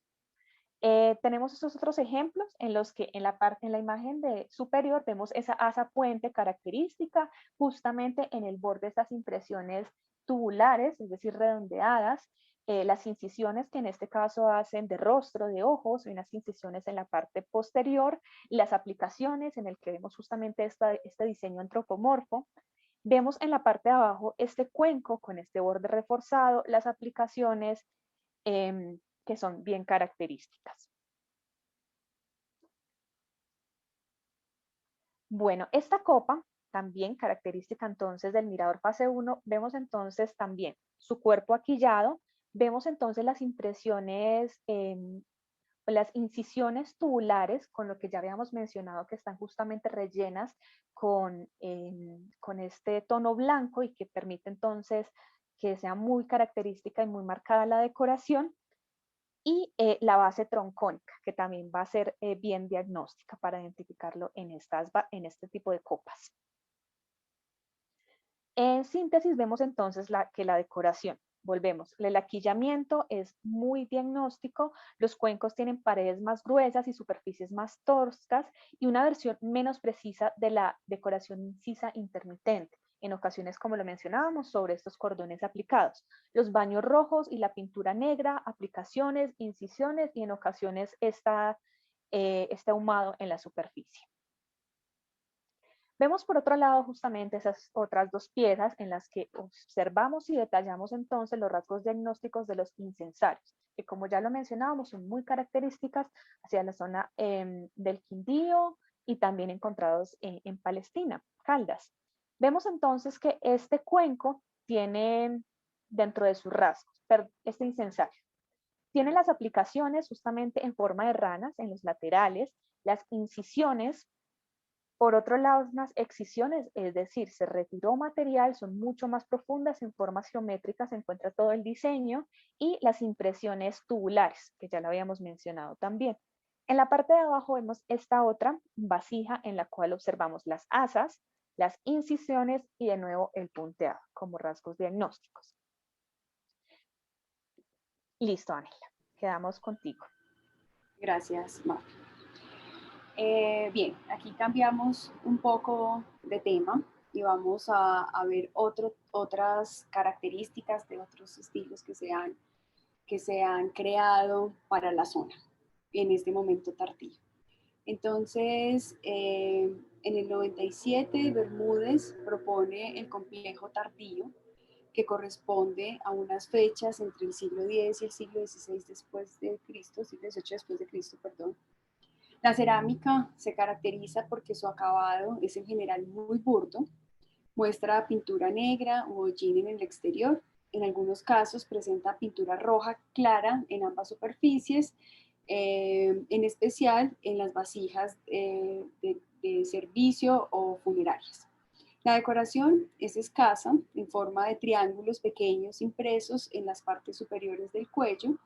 Tenemos estos otros ejemplos en los que en la imagen superior vemos esa asa puente característica justamente en el borde de estas impresiones tubulares, es decir, redondeadas, las incisiones que en este caso hacen de rostro, de ojos, y unas incisiones en la parte posterior, las aplicaciones en el que vemos justamente este diseño antropomorfo. Vemos en la parte de abajo este cuenco con este borde reforzado, las aplicaciones que son bien características. Bueno, esta copa, también característica entonces del mirador fase 1, vemos entonces también su cuerpo aquillado, vemos entonces las impresiones, las incisiones tubulares, con lo que ya habíamos mencionado que están justamente rellenas con este tono blanco y que permite entonces que sea muy característica y muy marcada la decoración. Y la base troncónica, que también va a ser bien diagnóstica para identificarlo en este tipo de copas. En síntesis, vemos entonces que la decoración, volvemos, el aquillamiento es muy diagnóstico, los cuencos tienen paredes más gruesas y superficies más toscas y una versión menos precisa de la decoración incisa intermitente, en ocasiones, como lo mencionábamos, sobre estos cordones aplicados. Los baños rojos y la pintura negra, aplicaciones, incisiones y en ocasiones este ahumado en la superficie. Vemos por otro lado justamente esas otras dos piezas en las que observamos y detallamos entonces los rasgos diagnósticos de los incensarios, que como ya lo mencionábamos son muy características hacia la zona del Quindío y también encontrados en Palestina, Caldas. Vemos entonces que este cuenco tiene dentro de sus rasgos, este incensario, tiene las aplicaciones justamente en forma de ranas en los laterales, las incisiones. Por otro lado, las excisiones, es decir, se retiró material, son mucho más profundas, en formas geométricas se encuentra todo el diseño y las impresiones tubulares, que ya lo habíamos mencionado también. En la parte de abajo vemos esta otra vasija en la cual observamos las asas, las incisiones y de nuevo el punteado como rasgos diagnósticos. Listo, Ángela, quedamos contigo. Gracias, Mafe. Bien, aquí cambiamos un poco de tema y vamos a ver otras características de otros estilos que se han creado para la zona en este momento tardío. Entonces, en el 97, Bermúdez propone el complejo tardío, que corresponde a unas fechas entre el siglo X y el siglo XVI después de Cristo, siglo XVIII después de Cristo, perdón. La cerámica se caracteriza porque su acabado es en general muy burdo, muestra pintura negra o hollín en el exterior, en algunos casos presenta pintura roja clara en ambas superficies en especial en las vasijas de servicio o funerarias. La decoración es escasa, en forma de triángulos pequeños impresos en las partes superiores del cuello.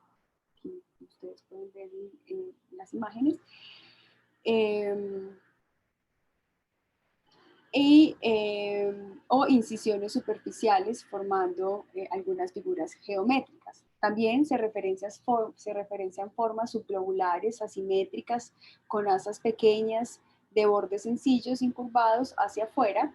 Aquí ustedes pueden ver en las imágenes. O incisiones superficiales formando algunas figuras geométricas. También se referencian formas subglobulares asimétricas con asas pequeñas de bordes sencillos incurvados hacia afuera,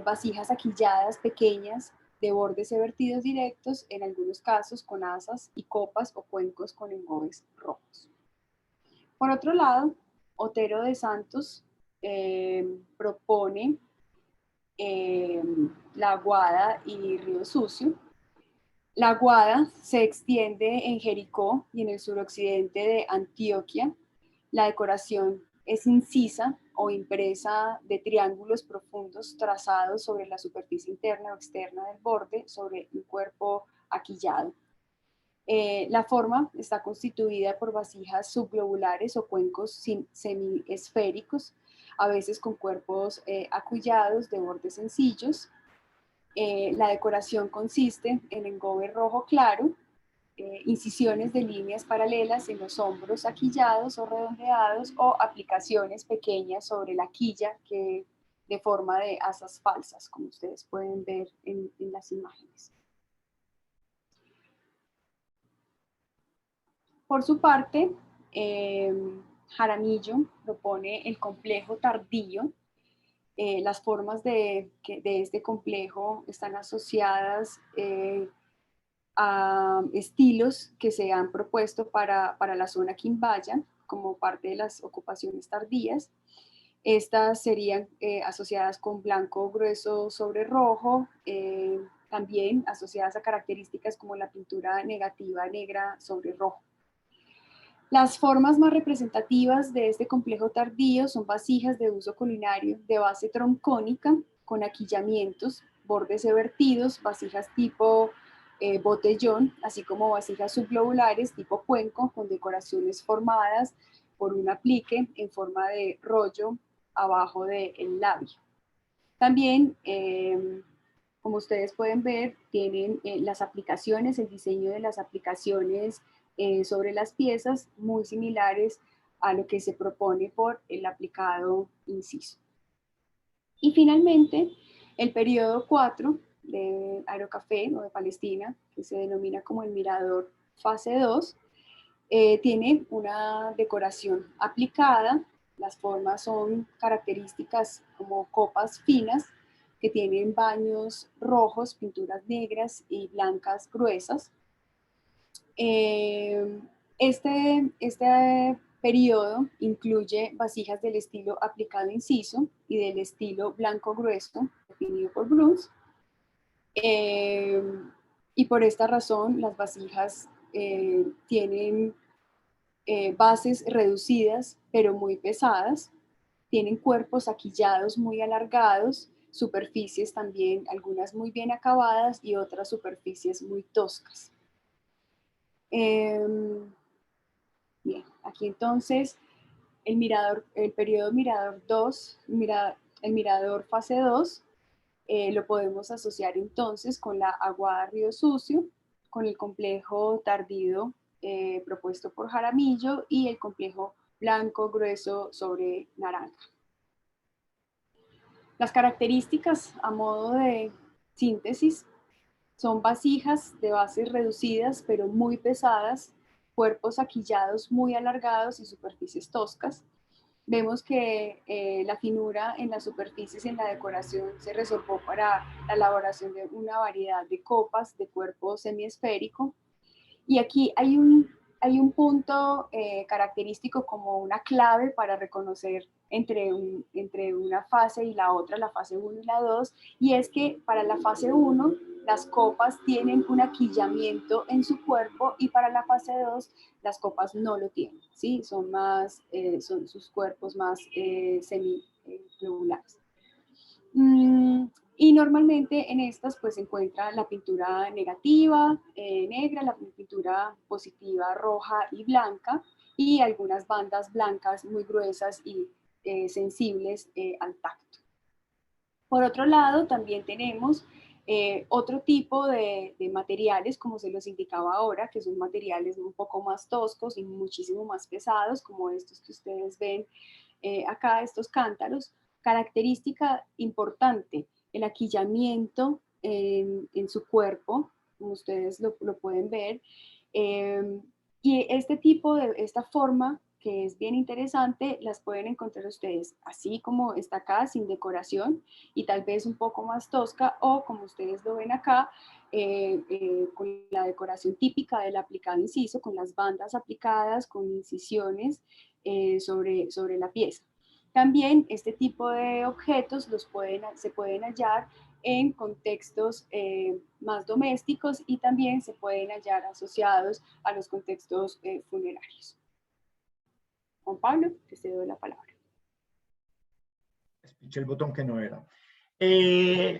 vasijas aquilladas pequeñas de bordes vertidos directos, en algunos casos con asas y copas o cuencos con engobes rojos. Por otro lado, Otero de Santos propone la Aguada y Río Sucio. La Aguada se extiende en Jericó y en el suroccidente de Antioquia. La decoración es incisa o impresa de triángulos profundos trazados sobre la superficie interna o externa del borde sobre un cuerpo aquillado. La forma está constituida por vasijas subglobulares o cuencos semiesféricos, a veces con cuerpos acullados de bordes sencillos. La decoración consiste en engobe rojo claro, incisiones de líneas paralelas en los hombros aquillados o redondeados o aplicaciones pequeñas sobre la quilla que de forma de asas falsas, como ustedes pueden ver en las imágenes. Por su parte, Jaramillo propone el complejo tardío. Las formas de este complejo están asociadas a estilos que se han propuesto para la zona Quimbaya como parte de las ocupaciones tardías. Estas serían asociadas con blanco grueso sobre rojo, también asociadas a características como la pintura negativa negra sobre rojo. Las formas más representativas de este complejo tardío son vasijas de uso culinario de base troncónica con aquillamientos, bordes vertidos, vasijas tipo botellón, así como vasijas subglobulares tipo cuenco con decoraciones formadas por un aplique en forma de rollo abajo del labio. También, como ustedes pueden ver, tienen las aplicaciones, el diseño de las aplicaciones sobre las piezas muy similares a lo que se propone por el aplicado inciso. Y finalmente, el periodo 4 de Aerocafé o de Palestina, que se denomina como el Mirador Fase 2, tiene una decoración aplicada. Las formas son características como copas finas que tienen baños rojos, pinturas negras y blancas gruesas. Este periodo incluye vasijas del estilo aplicado inciso y del estilo blanco grueso, definido por Bruns. Y por esta razón, las vasijas tienen bases reducidas, pero muy pesadas. Tienen cuerpos aquillados muy alargados, superficies también, algunas muy bien acabadas y otras superficies muy toscas. Bien, aquí entonces el periodo mirador 2, el mirador fase 2, lo podemos asociar entonces con la Aguada Río Sucio, con el complejo tardío propuesto por Jaramillo y el complejo blanco grueso sobre naranja. Las características a modo de síntesis son vasijas de bases reducidas pero muy pesadas, cuerpos aquillados muy alargados y superficies toscas. Vemos que la finura en las superficies en la decoración se resolvió para la elaboración de una variedad de copas de cuerpo semiesférico. Y aquí hay un punto característico como una clave para reconocer entre una fase y la otra, la fase 1 y la 2, y es que para la fase 1 las copas tienen un aquillamiento en su cuerpo y para la fase 2 las copas no lo tienen, ¿sí? Son sus cuerpos más semi-globulares. Y normalmente en estas pues se encuentra la pintura negativa, negra, la pintura positiva roja y blanca, y algunas bandas blancas muy gruesas y sensibles al tacto. Por otro lado, también tenemos otro tipo de materiales, como se los indicaba ahora, que son materiales un poco más toscos y muchísimo más pesados, como estos que ustedes ven acá, estos cántaros. Característica importante, el aquillamiento en su cuerpo, como ustedes lo pueden ver. Y este tipo esta forma, que es bien interesante, las pueden encontrar ustedes así como está acá, sin decoración, y tal vez un poco más tosca, o como ustedes lo ven acá, con la decoración típica del aplicado inciso, con las bandas aplicadas, con incisiones sobre la pieza. También este tipo de objetos se pueden hallar en contextos más domésticos, y también se pueden hallar asociados a los contextos funerarios. Juan Pablo, te cedo la palabra. Espiché el botón que no era.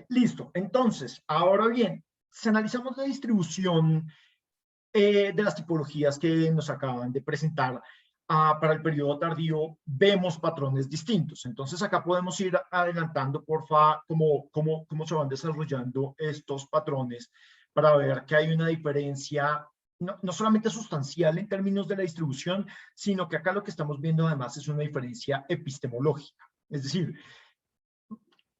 Listo. Entonces, ahora bien, si analizamos la distribución de las tipologías que nos acaban de presentar para el periodo tardío, vemos patrones distintos. Entonces, acá podemos ir adelantando, porfa, cómo se van desarrollando estos patrones para ver que hay una diferencia no solamente sustancial en términos de la distribución, sino que acá lo que estamos viendo además es una diferencia epistemológica. Es decir,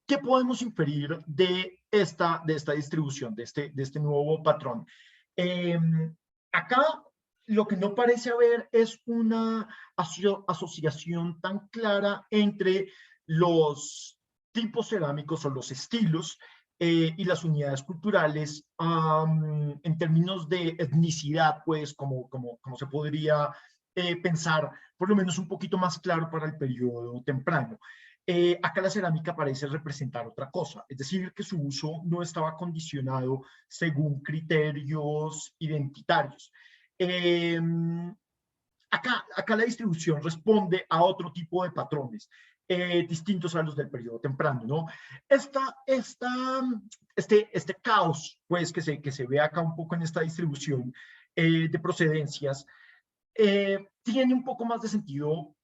¿qué podemos inferir de esta distribución, de este nuevo patrón? Acá lo que no parece haber es una asociación tan clara entre los tipos cerámicos o los estilos y las unidades culturales en términos de etnicidad, pues como se podría pensar, por lo menos un poquito más claro para el periodo temprano. Acá la cerámica parece representar otra cosa, es decir, que su uso no estaba condicionado según criterios identitarios. Acá la distribución responde a otro tipo de patrones distintos a los del periodo temprano, ¿no? Este caos, pues, que se ve acá un poco en esta distribución de procedencias, tiene un poco más de sentido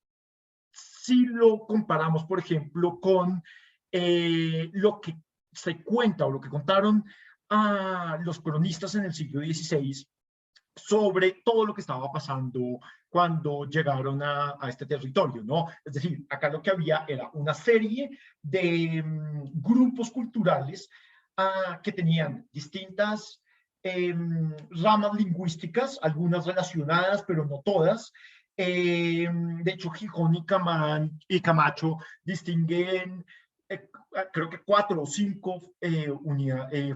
si lo comparamos, por ejemplo, con lo que se cuenta o lo que contaron a los cronistas en el siglo XVI sobre todo lo que estaba pasando cuando llegaron a este territorio, ¿no? Es decir, acá lo que había era una serie de grupos culturales que tenían distintas ramas lingüísticas, algunas relacionadas, pero no todas. De hecho, Gijón y Camacho distinguen creo que 4 o 5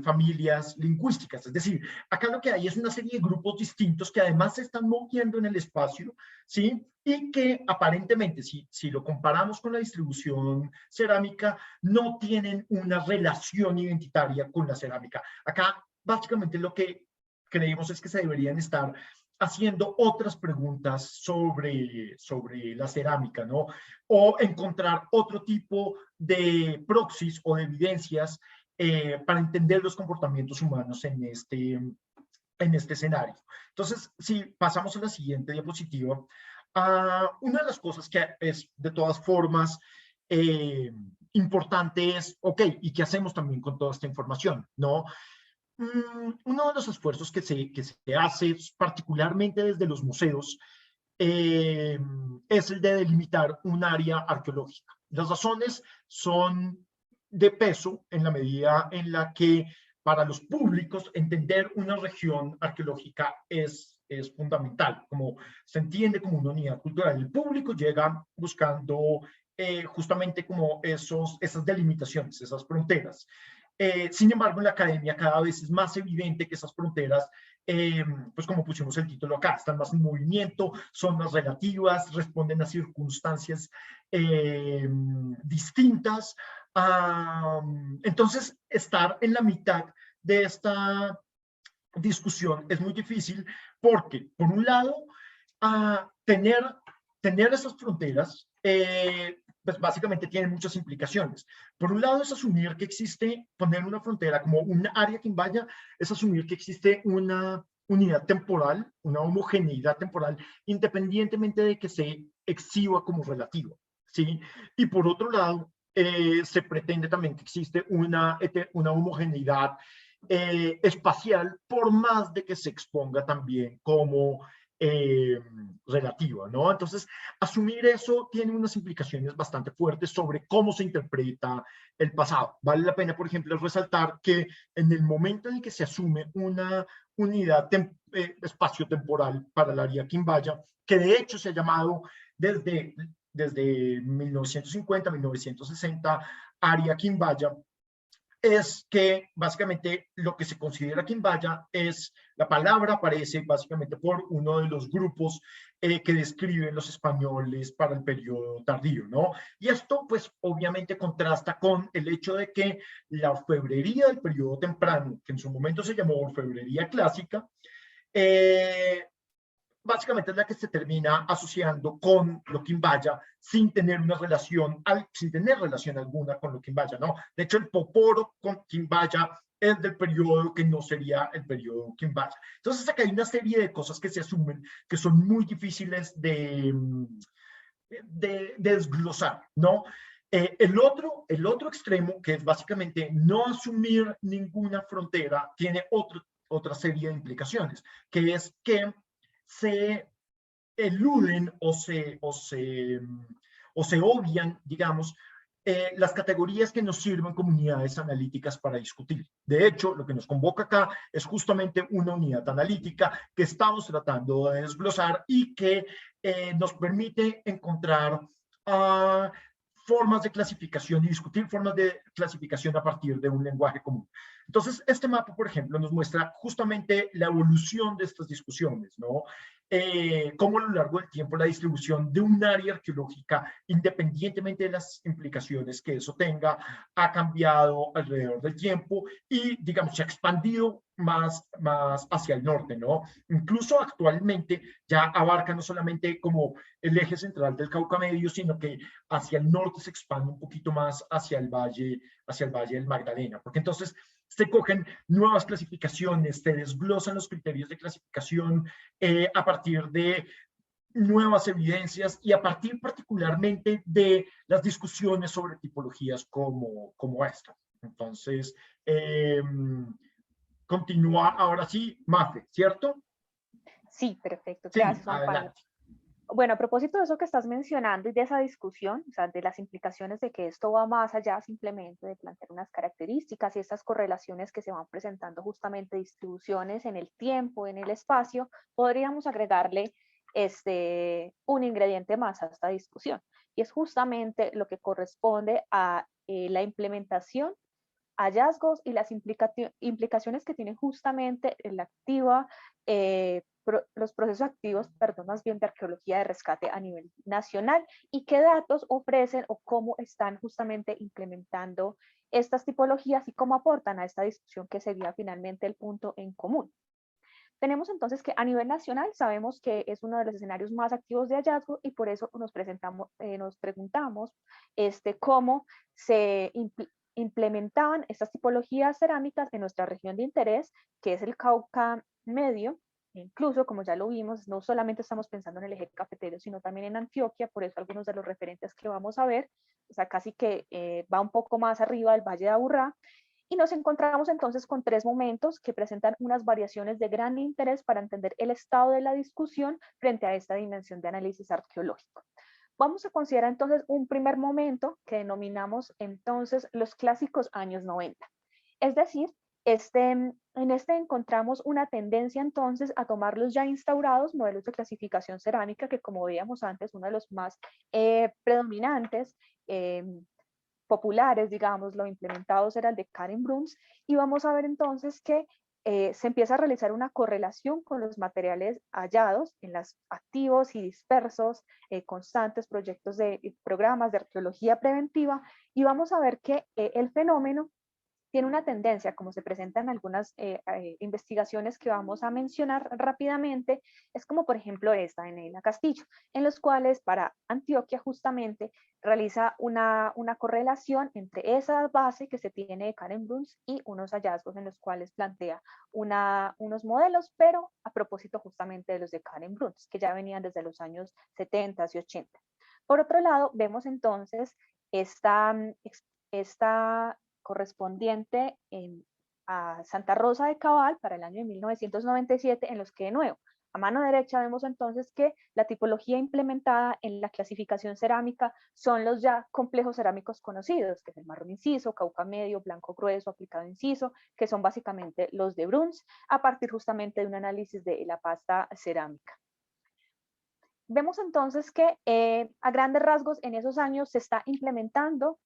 familias lingüísticas. Es decir, acá lo que hay es una serie de grupos distintos que además se están moviendo en el espacio, ¿sí? Y que aparentemente, si lo comparamos con la distribución cerámica, no tienen una relación identitaria con la cerámica. Acá, básicamente, lo que creemos es que se deberían estar haciendo otras preguntas sobre la cerámica, ¿no? O encontrar otro tipo de proxies o de evidencias para entender los comportamientos humanos en este escenario. Entonces, si pasamos a la siguiente diapositiva, una de las cosas que es de todas formas importante es, ok, ¿y qué hacemos también con toda esta información? ¿No? Uno de los esfuerzos que se hace, particularmente desde los museos, es el de delimitar un área arqueológica. Las razones son de peso en la medida en la que para los públicos entender una región arqueológica es fundamental, como se entiende como una unidad cultural. El público llega buscando justamente como esas delimitaciones, esas fronteras. Sin embargo, en la academia cada vez es más evidente que esas fronteras, pues como pusimos el título acá, están más en movimiento, son más relativas, responden a circunstancias distintas. Entonces, estar en la mitad de esta discusión es muy difícil porque, por un lado, tener esas fronteras pues básicamente tiene muchas implicaciones. Por un lado es asumir que existe, poner una frontera como un área quimbaya, es asumir que existe una unidad temporal, una homogeneidad temporal, independientemente de que se exhiba como relativo, ¿sí? Y por otro lado, se pretende también que existe una homogeneidad espacial, por más de que se exponga también como relativa, ¿no? Entonces, asumir eso tiene unas implicaciones bastante fuertes sobre cómo se interpreta el pasado. Vale la pena, por ejemplo, resaltar que en el momento en el que se asume una unidad espacio-temporal para el área quimbaya, que de hecho se ha llamado desde 1950, 1960, área quimbaya, es que básicamente lo que se considera quimbaya es, la palabra aparece básicamente por uno de los grupos que describen los españoles para el periodo tardío, ¿no? Y esto pues obviamente contrasta con el hecho de que la orfebrería del periodo temprano, que en su momento se llamó orfebrería clásica, eh, básicamente es la que se termina asociando con lo quimbaya sin tener una relación, sin tener relación alguna con lo quimbaya, ¿no? De hecho, el poporo con quimbaya es del periodo que no sería el periodo quimbaya. Entonces, acá hay una serie de cosas que se asumen que son muy difíciles de desglosar, ¿no? El otro extremo, que es básicamente no asumir ninguna frontera, tiene otra serie de implicaciones, que es que se eluden o se obvian, digamos, las categorías que nos sirven como unidades analíticas para discutir. De hecho, lo que nos convoca acá es justamente una unidad analítica que estamos tratando de desglosar y que nos permite encontrar uh, formas de clasificación y discutir formas de clasificación a partir de un lenguaje común. Entonces, este mapa, por ejemplo, nos muestra justamente la evolución de estas discusiones, ¿no? Cómo a lo largo del tiempo la distribución de un área arqueológica, independientemente de las implicaciones que eso tenga, ha cambiado alrededor del tiempo y, digamos, se ha expandido más hacia el norte, ¿no? Incluso actualmente ya abarca no solamente como el eje central del Cauca Medio, sino que hacia el norte se expande un poquito más hacia el Valle del Magdalena, porque entonces se cogen nuevas clasificaciones, se desglosan los criterios de clasificación a partir de nuevas evidencias y a partir particularmente de las discusiones sobre tipologías como esta. Entonces, continúa ahora sí, Mafe, ¿cierto? Sí, perfecto. Sí, Gracias, Juan Pablo. adelante. Bueno, a propósito de eso que estás mencionando y de esa discusión, o sea, de las implicaciones de que esto va más allá simplemente de plantear unas características y estas correlaciones que se van presentando justamente distribuciones en el tiempo, en el espacio, podríamos agregarle un ingrediente más a esta discusión y es justamente lo que corresponde a la implementación, hallazgos y las implicaciones que tiene justamente la activa, los procesos activos, perdón, más bien de arqueología de rescate a nivel nacional y qué datos ofrecen o cómo están justamente implementando estas tipologías y cómo aportan a esta discusión que sería finalmente el punto en común. Tenemos entonces que a nivel nacional sabemos que es uno de los escenarios más activos de hallazgo y por eso nos preguntamos cómo se implementaban estas tipologías cerámicas en nuestra región de interés, que es el Cauca Medio. Incluso, como ya lo vimos, no solamente estamos pensando en el eje cafetero, sino también en Antioquia, por eso algunos de los referentes que vamos a ver, o sea, casi que va un poco más arriba del Valle de Aburrá, y nos encontramos entonces con tres momentos que presentan unas variaciones de gran interés para entender el estado de la discusión frente a esta dimensión de análisis arqueológico. Vamos a considerar entonces un primer momento que denominamos entonces los clásicos años 90. Es decir, en este encontramos una tendencia entonces a tomar los ya instaurados modelos de clasificación cerámica, que como veíamos antes, uno de los más predominantes, populares, digamos, lo implementados era el de Karen Bruns, y vamos a ver entonces que se empieza a realizar una correlación con los materiales hallados en los activos y dispersos, constantes programas de arqueología preventiva, y vamos a ver que el fenómeno tiene una tendencia, como se presenta en algunas investigaciones que vamos a mencionar rápidamente, es como por ejemplo esta de Neila Castillo, en los cuales para Antioquia justamente realiza una correlación entre esa base que se tiene de Karen Bruns y unos hallazgos en los cuales plantea unos modelos, pero a propósito justamente de los de Karen Bruns, que ya venían desde los años 70 y 80. Por otro lado, vemos entonces esta correspondiente a Santa Rosa de Cabal para el año de 1997, en los que de nuevo, a mano derecha vemos entonces que la tipología implementada en la clasificación cerámica son los ya complejos cerámicos conocidos, que es el marrón inciso, cauca medio, blanco grueso, aplicado inciso, que son básicamente los de Bruns, a partir justamente de un análisis de la pasta cerámica. Vemos entonces que a grandes rasgos en esos años se está implementando,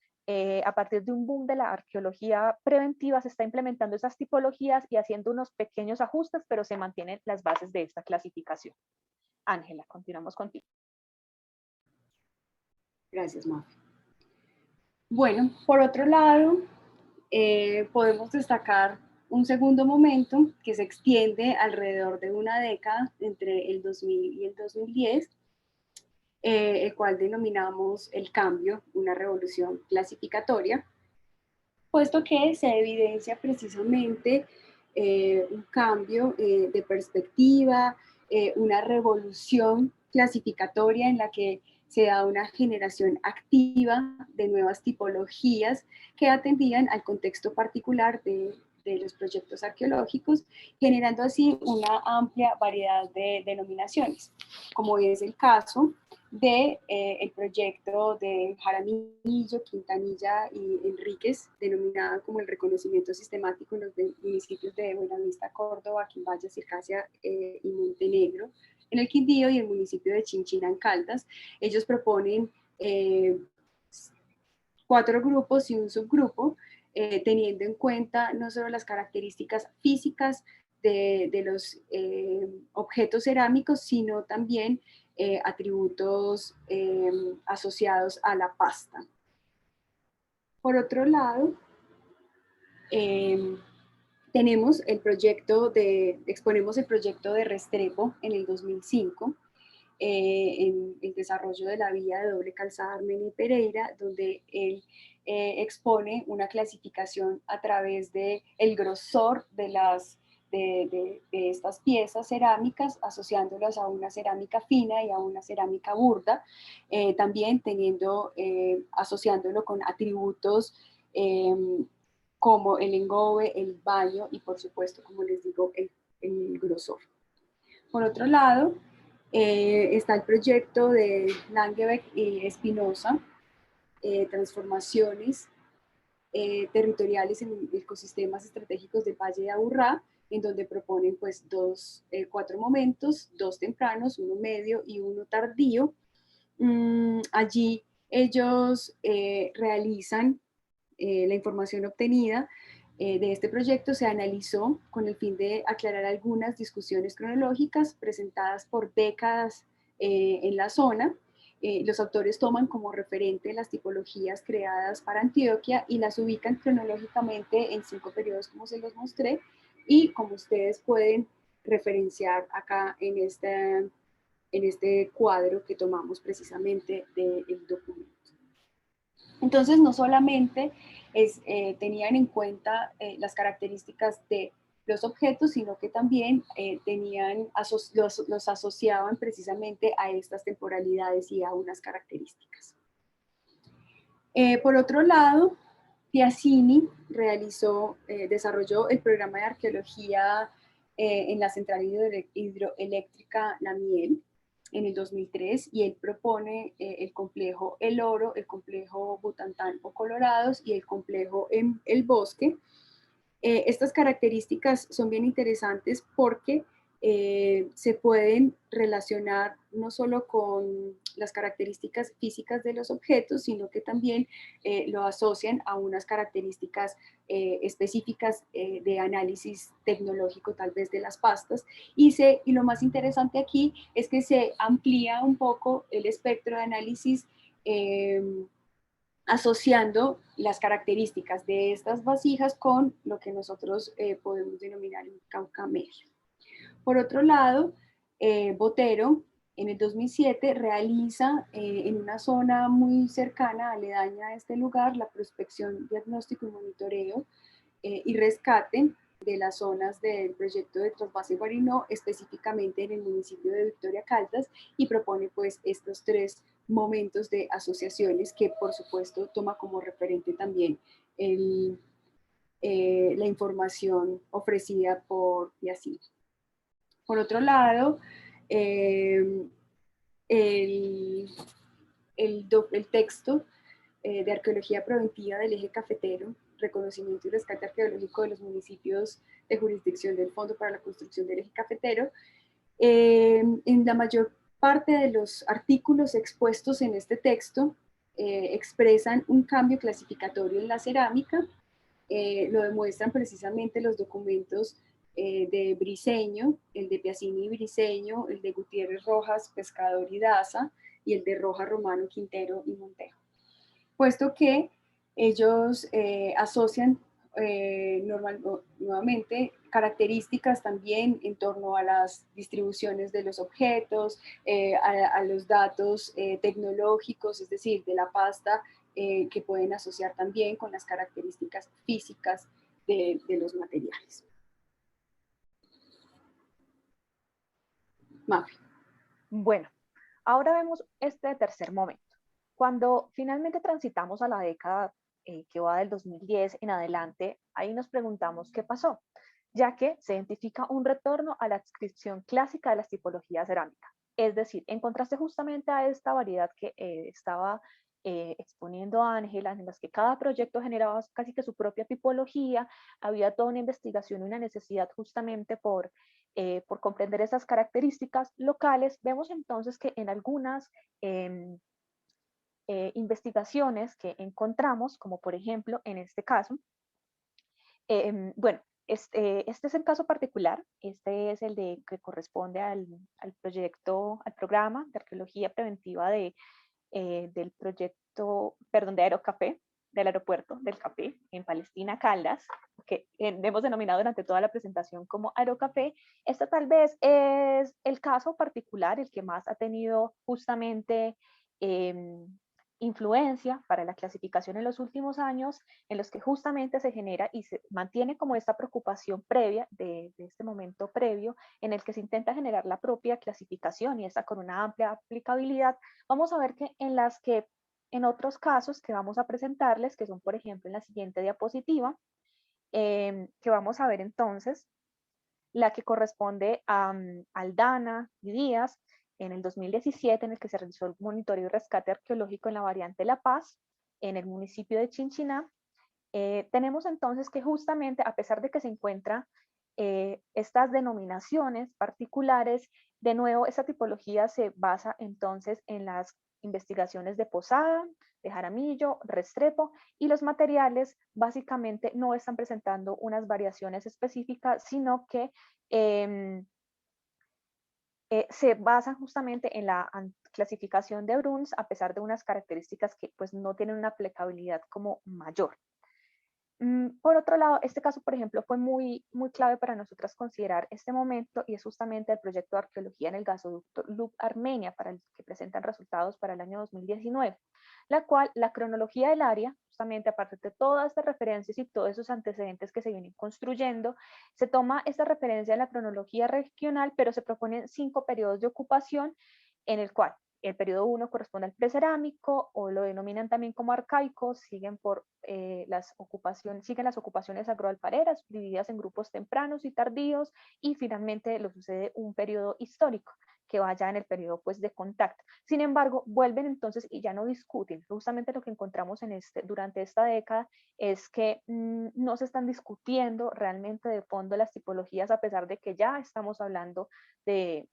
a partir de un boom de la arqueología preventiva, se está implementando esas tipologías y haciendo unos pequeños ajustes, pero se mantienen las bases de esta clasificación. Ángela, continuamos contigo. Gracias, Mafe. Bueno, por otro lado, podemos destacar un segundo momento que se extiende alrededor de una década, entre el 2000 y el 2010, el cual denominamos el cambio, una revolución clasificatoria, puesto que se evidencia precisamente un cambio de perspectiva, una revolución clasificatoria en la que se da una generación activa de nuevas tipologías que atendían al contexto particular de los proyectos arqueológicos, generando así una amplia variedad de denominaciones, como es el caso de el proyecto de Jaramillo, Quintanilla y Enríquez, denominada como el reconocimiento sistemático en los municipios de Buenavista, Córdoba, Quimbaya, Circasia y Montenegro, en el Quindío, y el municipio de Chinchina, en Caldas. Ellos proponen 4 grupos y un subgrupo, teniendo en cuenta no solo las características físicas de los objetos cerámicos, sino también atributos asociados a la pasta. Por otro lado, exponemos el proyecto de Restrepo en el 2005, en el desarrollo de la vía de doble calzada Armenia y Pereira, donde él expone una clasificación a través del grosor de estas piezas cerámicas, asociándolas a una cerámica fina y a una cerámica burda, también asociándolo con atributos como el engobe, el baño y, por supuesto, como les digo, el grosor. Por otro lado, está el proyecto de Langebeck y Espinosa, transformaciones territoriales en ecosistemas estratégicos del Valle de Aburrá, en donde proponen pues 4 momentos, 2 tempranos, 1 medio y 1 tardío. Allí ellos realizan la información obtenida de este proyecto, se analizó con el fin de aclarar algunas discusiones cronológicas presentadas por décadas en la zona. Los autores toman como referente las tipologías creadas para Antioquia y las ubican cronológicamente en 5 periodos, como se los mostré, y como ustedes pueden referenciar acá en este cuadro que tomamos precisamente del documento. Entonces, no solamente tenían en cuenta las características de los objetos, sino que también los asociaban precisamente a estas temporalidades y a unas características. Por otro lado, Piazzini desarrolló el programa de arqueología en la central hidroeléctrica La Miel en el 2003, y él propone el complejo El Oro, el complejo Butantán o Colorados y el complejo El Bosque. Estas características son bien interesantes porque se pueden relacionar no solo con las características físicas de los objetos, sino que también lo asocian a unas características específicas de análisis tecnológico, tal vez de las pastas, y lo más interesante aquí es que se amplía un poco el espectro de análisis asociando las características de estas vasijas con lo que nosotros podemos denominar un Cauca medio. Por otro lado, Botero en el 2007 realiza en una zona muy cercana, aledaña a este lugar, la prospección, diagnóstico y monitoreo y rescate de las zonas del proyecto de Trasvase Guarinó, específicamente en el municipio de Victoria Caldas, y propone pues estos 3 momentos de asociaciones que por supuesto toma como referente también la información ofrecida por Piacini. Por otro lado, el texto de arqueología preventiva del eje cafetero, reconocimiento y rescate arqueológico de los municipios de jurisdicción del Fondo para la Construcción del Eje Cafetero. En la mayor parte de los artículos expuestos en este texto expresan un cambio clasificatorio en la cerámica, lo demuestran precisamente los documentos de Briceño, el de Piacini y Briceño, el de Gutiérrez Rojas, Pescador y Daza, y el de Rojas, Romano, Quintero y Montejo. Puesto que ellos asocian nuevamente características también en torno a las distribuciones de los objetos, a los datos tecnológicos, es decir, de la pasta, que pueden asociar también con las características físicas de los materiales. Mafi. Bueno, ahora vemos este tercer momento. Cuando finalmente transitamos a la década que va del 2010 en adelante, ahí nos preguntamos qué pasó, ya que se identifica un retorno a la adscripción clásica de las tipologías cerámicas. Es decir, en contraste justamente a esta variedad que estaba exponiendo Ángela, en las que cada proyecto generaba casi que su propia tipología, había toda una investigación y una necesidad justamente por comprender esas características locales. Vemos entonces que en algunas investigaciones que encontramos, como por ejemplo en este caso, bueno, este es el caso particular, este es el que corresponde al proyecto, al programa de arqueología preventiva del proyecto, perdón, de Aerocafé, del aeropuerto del Café en Palestina, Caldas, que hemos denominado durante toda la presentación como Aerocafé. Este tal vez es el caso particular, el que más ha tenido justamente influencia para la clasificación en los últimos años, en los que justamente se genera y se mantiene como esta preocupación previa de este momento previo en el que se intenta generar la propia clasificación y esta con una amplia aplicabilidad. Vamos a ver que en otros casos que vamos a presentarles, que son por ejemplo en la siguiente diapositiva, que vamos a ver entonces, la que corresponde a Aldana y Díaz, en el 2017, en el que se realizó el monitoreo y rescate arqueológico en la variante La Paz, en el municipio de Chinchiná. Tenemos entonces que justamente, a pesar de que se encuentran estas denominaciones particulares, de nuevo, esta tipología se basa entonces en las investigaciones de Posada, de Jaramillo, Restrepo, y los materiales básicamente no están presentando unas variaciones específicas, sino que se basan justamente en la clasificación de Bruns, a pesar de unas características que pues no tienen una aplicabilidad como mayor. Por otro lado, este caso, por ejemplo, fue muy clave para nosotras considerar este momento, y es justamente el proyecto de arqueología en el gasoducto Lub Armenia, para el que presentan resultados para el año 2019, la cual la cronología del área, justamente aparte de todas estas referencias y todos esos antecedentes que se vienen construyendo, se toma esta referencia de la cronología regional, pero se proponen 5 periodos de ocupación, en el cual el periodo 1 corresponde al precerámico, o lo denominan también como arcaico, siguen las ocupaciones agroalfareras, divididas en grupos tempranos y tardíos, y finalmente lo sucede un periodo histórico, que vaya en el periodo pues, de contacto. Sin embargo, vuelven entonces y ya no discuten. Justamente lo que encontramos durante esta década es que no se están discutiendo realmente de fondo las tipologías, a pesar de que ya estamos hablando de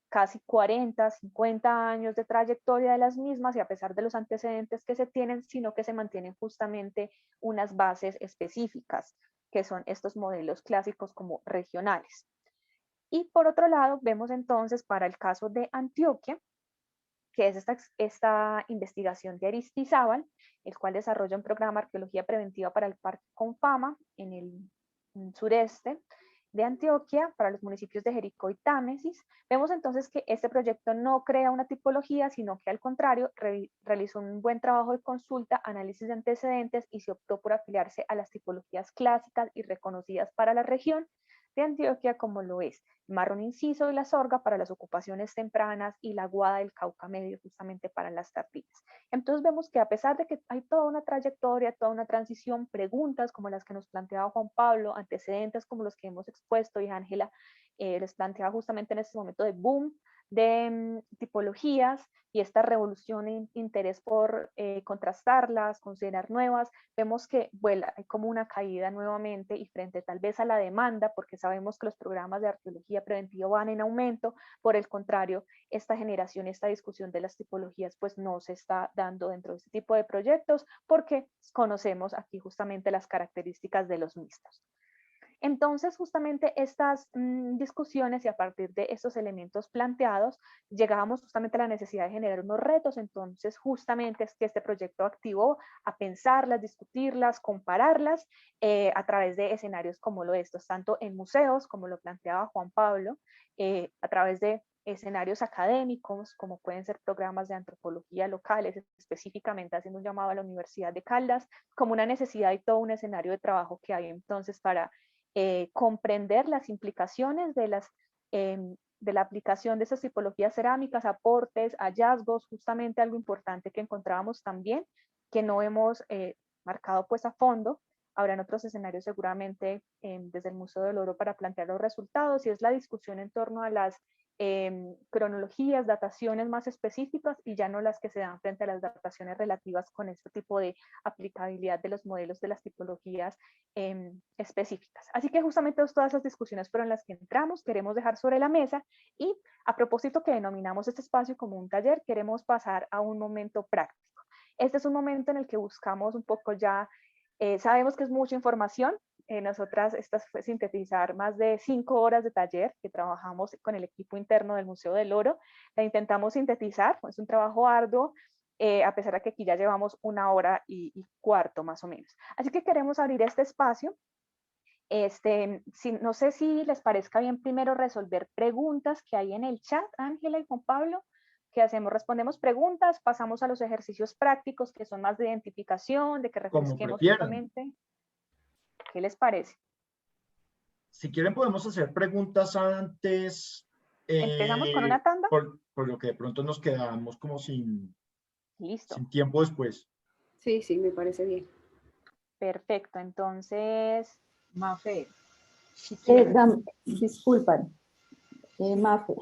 casi 40, 50 años de trayectoria de las mismas, y a pesar de los antecedentes que se tienen, sino que se mantienen justamente unas bases específicas, que son estos modelos clásicos como regionales. Y por otro lado, vemos entonces para el caso de Antioquia, que es esta investigación de Aristizábal, el cual desarrolla un programa de arqueología preventiva para el Parque Confama en el sureste de Antioquia, para los municipios de Jericó y Támesis. Vemos entonces que este proyecto no crea una tipología, sino que al contrario realizó un buen trabajo de consulta, análisis de antecedentes y se optó por afiliarse a las tipologías clásicas y reconocidas para la región de Antioquia, como lo es el marrón inciso y la sorga para las ocupaciones tempranas y la guada del Cauca medio justamente para las tardías. Entonces vemos que a pesar de que hay toda una trayectoria, toda una transición, preguntas como las que nos planteaba Juan Pablo, antecedentes como los que hemos expuesto y Ángela les planteaba justamente en este momento de boom de tipologías y esta revolución e interés por contrastarlas, considerar nuevas, vemos que vuela, hay como una caída nuevamente y frente tal vez a la demanda, porque sabemos que los programas de arqueología preventiva van en aumento, por el contrario, esta generación, esta discusión de las tipologías pues no se está dando dentro de este tipo de proyectos porque conocemos aquí justamente las características de los mixtos. Entonces, justamente estas discusiones y a partir de estos elementos planteados, llegábamos justamente a la necesidad de generar unos retos. Entonces, justamente es que este proyecto activó a pensarlas, discutirlas, compararlas a través de escenarios como lo de estos, tanto en museos, como lo planteaba Juan Pablo, a través de escenarios académicos, como pueden ser programas de antropología locales, específicamente haciendo un llamado a la Universidad de Caldas, como una necesidad y todo un escenario de trabajo que hay entonces para comprender las implicaciones de la aplicación de esas tipologías cerámicas, aportes, hallazgos, justamente algo importante que encontrábamos también, que no hemos marcado pues a fondo. Habrá en otros escenarios seguramente desde el Museo del Oro para plantear los resultados, y es la discusión en torno a las cronologías, dataciones más específicas y ya no las que se dan frente a las dataciones relativas con este tipo de aplicabilidad de los modelos de las tipologías específicas. Así que justamente todas esas discusiones fueron las que entramos, queremos dejar sobre la mesa y a propósito que denominamos este espacio como un taller, queremos pasar a un momento práctico. Este es un momento en el que buscamos un poco ya, sabemos que es mucha información, nosotras, estas fue sintetizar más de 5 horas de taller que trabajamos con el equipo interno del Museo del Oro. La intentamos sintetizar, es un trabajo arduo, a pesar de que aquí ya llevamos 1 hora y cuarto más o menos. Así que queremos abrir este espacio. No sé si les parezca bien primero resolver preguntas que hay en el chat, Ángela y Juan Pablo. ¿Qué hacemos? Respondemos preguntas, pasamos a los ejercicios prácticos que son más de identificación, de que Como refresquemos prefieran. justamente. ¿Qué les parece? Si quieren podemos hacer preguntas antes, Empezamos con una tanda. por lo que de pronto nos quedamos como Listo. sin tiempo después. Sí, sí, me parece bien. Perfecto. Entonces, Mafe, si quieres. Disculpan, Mafe.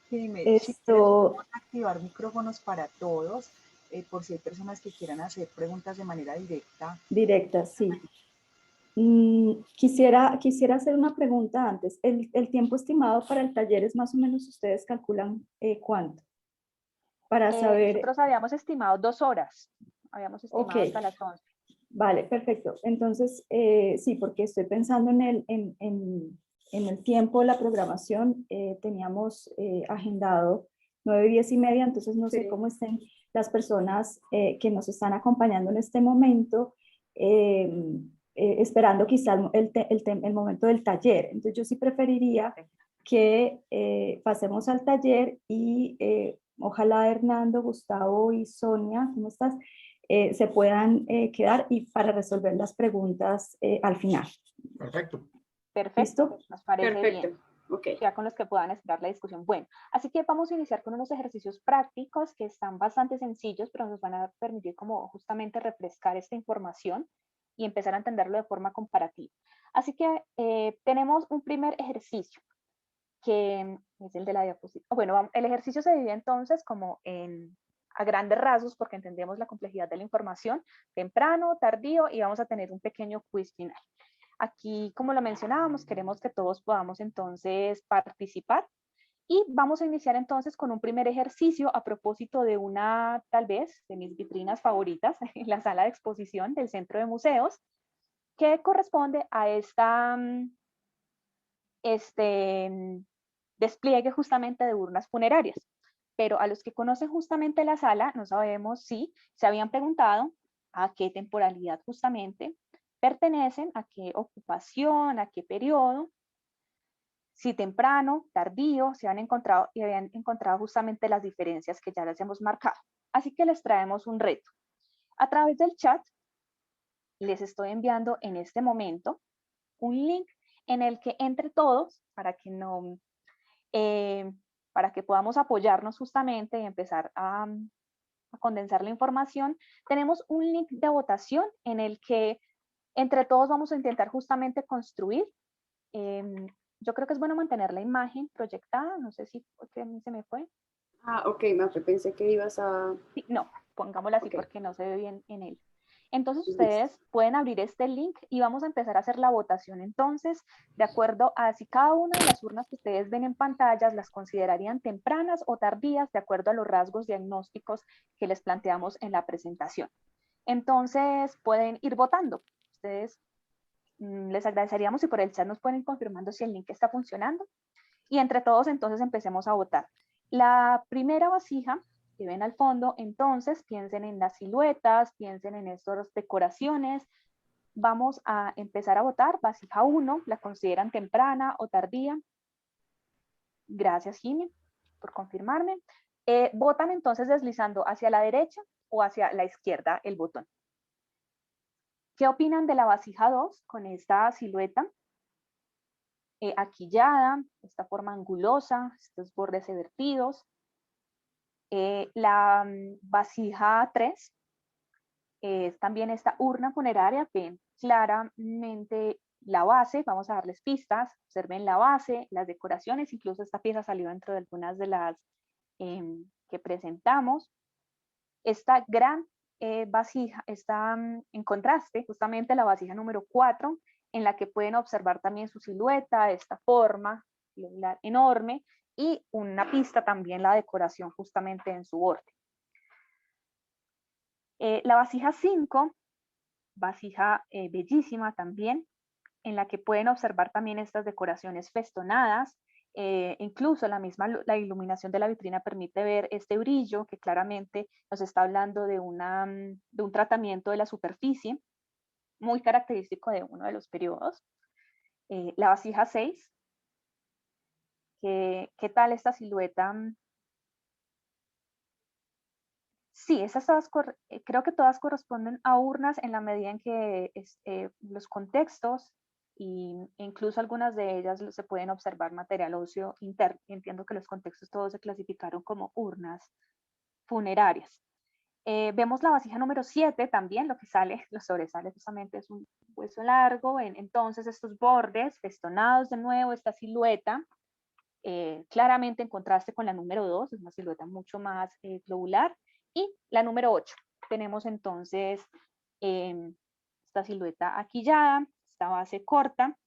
Dime, si quieres, Esto, podemos activar micrófonos para todos, por si hay personas que quieran hacer preguntas de manera directa. directa, sí. Quisiera hacer una pregunta antes. ¿El tiempo estimado para el taller es más o menos, ustedes calculan cuánto? Para saber. nosotros habíamos estimado 2 horas. Habíamos estimado Ok. hasta las 11. Vale, perfecto. Entonces, sí, porque estoy pensando en el tiempo de la programación. Teníamos agendado 9, 10 y media, entonces no sé Sí. cómo estén las personas que nos están acompañando en este momento, esperando quizás el momento del taller. Entonces yo sí preferiría que pasemos al taller y ojalá Hernando, Gustavo y Sonia, ¿cómo estás? Se puedan quedar y para resolver las preguntas al final. Perfecto. Perfecto. ¿Listo? Nos parece Perfecto. bien. Ok. Ya con los que puedan esperar la discusión. Bueno, así que vamos a iniciar con unos ejercicios prácticos que están bastante sencillos, pero nos van a permitir como justamente refrescar esta información y empezar a entenderlo de forma comparativa. Así que tenemos un primer ejercicio que es el de la diapositiva. Bueno, el ejercicio se divide entonces como a grandes rasgos, porque entendemos la complejidad de la información, temprano, tardío, y vamos a tener un pequeño quiz final. Aquí, como lo mencionábamos, queremos que todos podamos entonces participar y vamos a iniciar entonces con un primer ejercicio a propósito de una, tal vez, de mis vitrinas favoritas en la sala de exposición del Centro de Museos, que corresponde a este despliegue justamente de urnas funerarias. pero a los que conocen justamente la sala, no sabemos si se habían preguntado a qué temporalidad justamente pertenecen, a qué ocupación, a qué periodo, si temprano, tardío, se han encontrado y habían encontrado justamente las diferencias que ya les hemos marcado. Así que les traemos un reto. A través del chat les estoy enviando en este momento un link en el que entre todos, para que podamos apoyarnos justamente y empezar a condensar la información, tenemos un link de votación en el que entre todos vamos a intentar justamente construir. Yo creo que es bueno mantener la imagen proyectada, no sé si porque a mí se me fue. Ah, ok, Mafe, pensé que ibas a... Sí, no, pongámosla así Ok. porque no se ve bien en él. Entonces Listo. ustedes pueden abrir este link y vamos a empezar a hacer la votación. Entonces, de acuerdo a si cada una de las urnas que ustedes ven en pantallas las considerarían tempranas o tardías, de acuerdo a los rasgos diagnósticos que les planteamos en la presentación. Entonces, pueden ir votando. Ustedes les agradeceríamos si por el chat nos pueden ir confirmando si el link está funcionando. Y entre todos, entonces, empecemos a votar. La primera vasija que ven al fondo, entonces piensen en las siluetas, piensen en estas decoraciones. Vamos a empezar a votar. Vasija 1, ¿la consideran temprana o tardía? Gracias, Jimmy, por confirmarme. Votan entonces deslizando hacia la derecha o hacia la izquierda el botón. ¿Qué opinan de la vasija 2 con esta silueta? Aquillada, esta forma angulosa, estos bordes evertidos. La vasija 3 es también esta urna funeraria. Ven claramente la base, vamos a darles pistas, observen la base, las decoraciones, incluso esta pieza salió dentro de algunas de las que presentamos. Esta gran vasija está en contraste, justamente la vasija número 4, en la que pueden observar también su silueta, esta forma enorme, y una pista también la decoración justamente en su borde. La vasija 5, vasija bellísima también, en la que pueden observar también estas decoraciones festonadas, incluso la iluminación de la vitrina permite ver este brillo que claramente nos está hablando de un tratamiento de la superficie, muy característico de uno de los periodos. La vasija 6, ¿qué tal esta silueta? Sí, creo que todas corresponden a urnas en la medida en que los contextos e incluso algunas de ellas se pueden observar material óseo interno. Entiendo que los contextos todos se clasificaron como urnas funerarias. Vemos la vasija número 7 también, lo sobresale justamente es un hueso largo, entonces estos bordes festonados de nuevo, esta silueta, claramente en contraste con la número 2, es una silueta mucho más globular. Y la número 8, tenemos entonces esta silueta aquillada, esta base corta.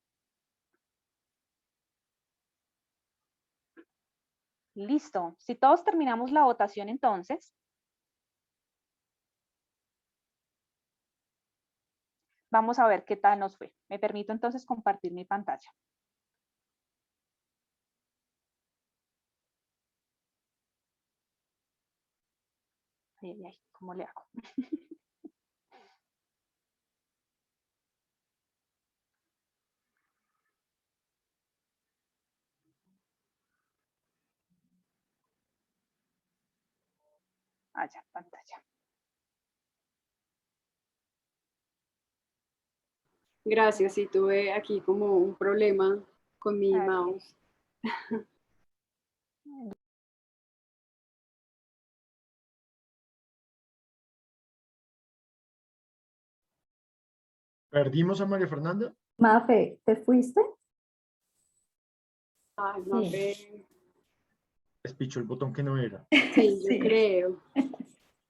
Listo. Si todos terminamos la votación entonces, vamos a ver qué tal nos fue. Me permito entonces compartir mi pantalla. Ay, ¿cómo le hago? Allá, pantalla. Gracias, sí, tuve aquí como un problema con mi mouse. ¿Perdimos a María Fernanda? Mafe, ¿te fuiste? Ay, Mafe. Despichó el botón que no era. Sí, yo Sí. creo.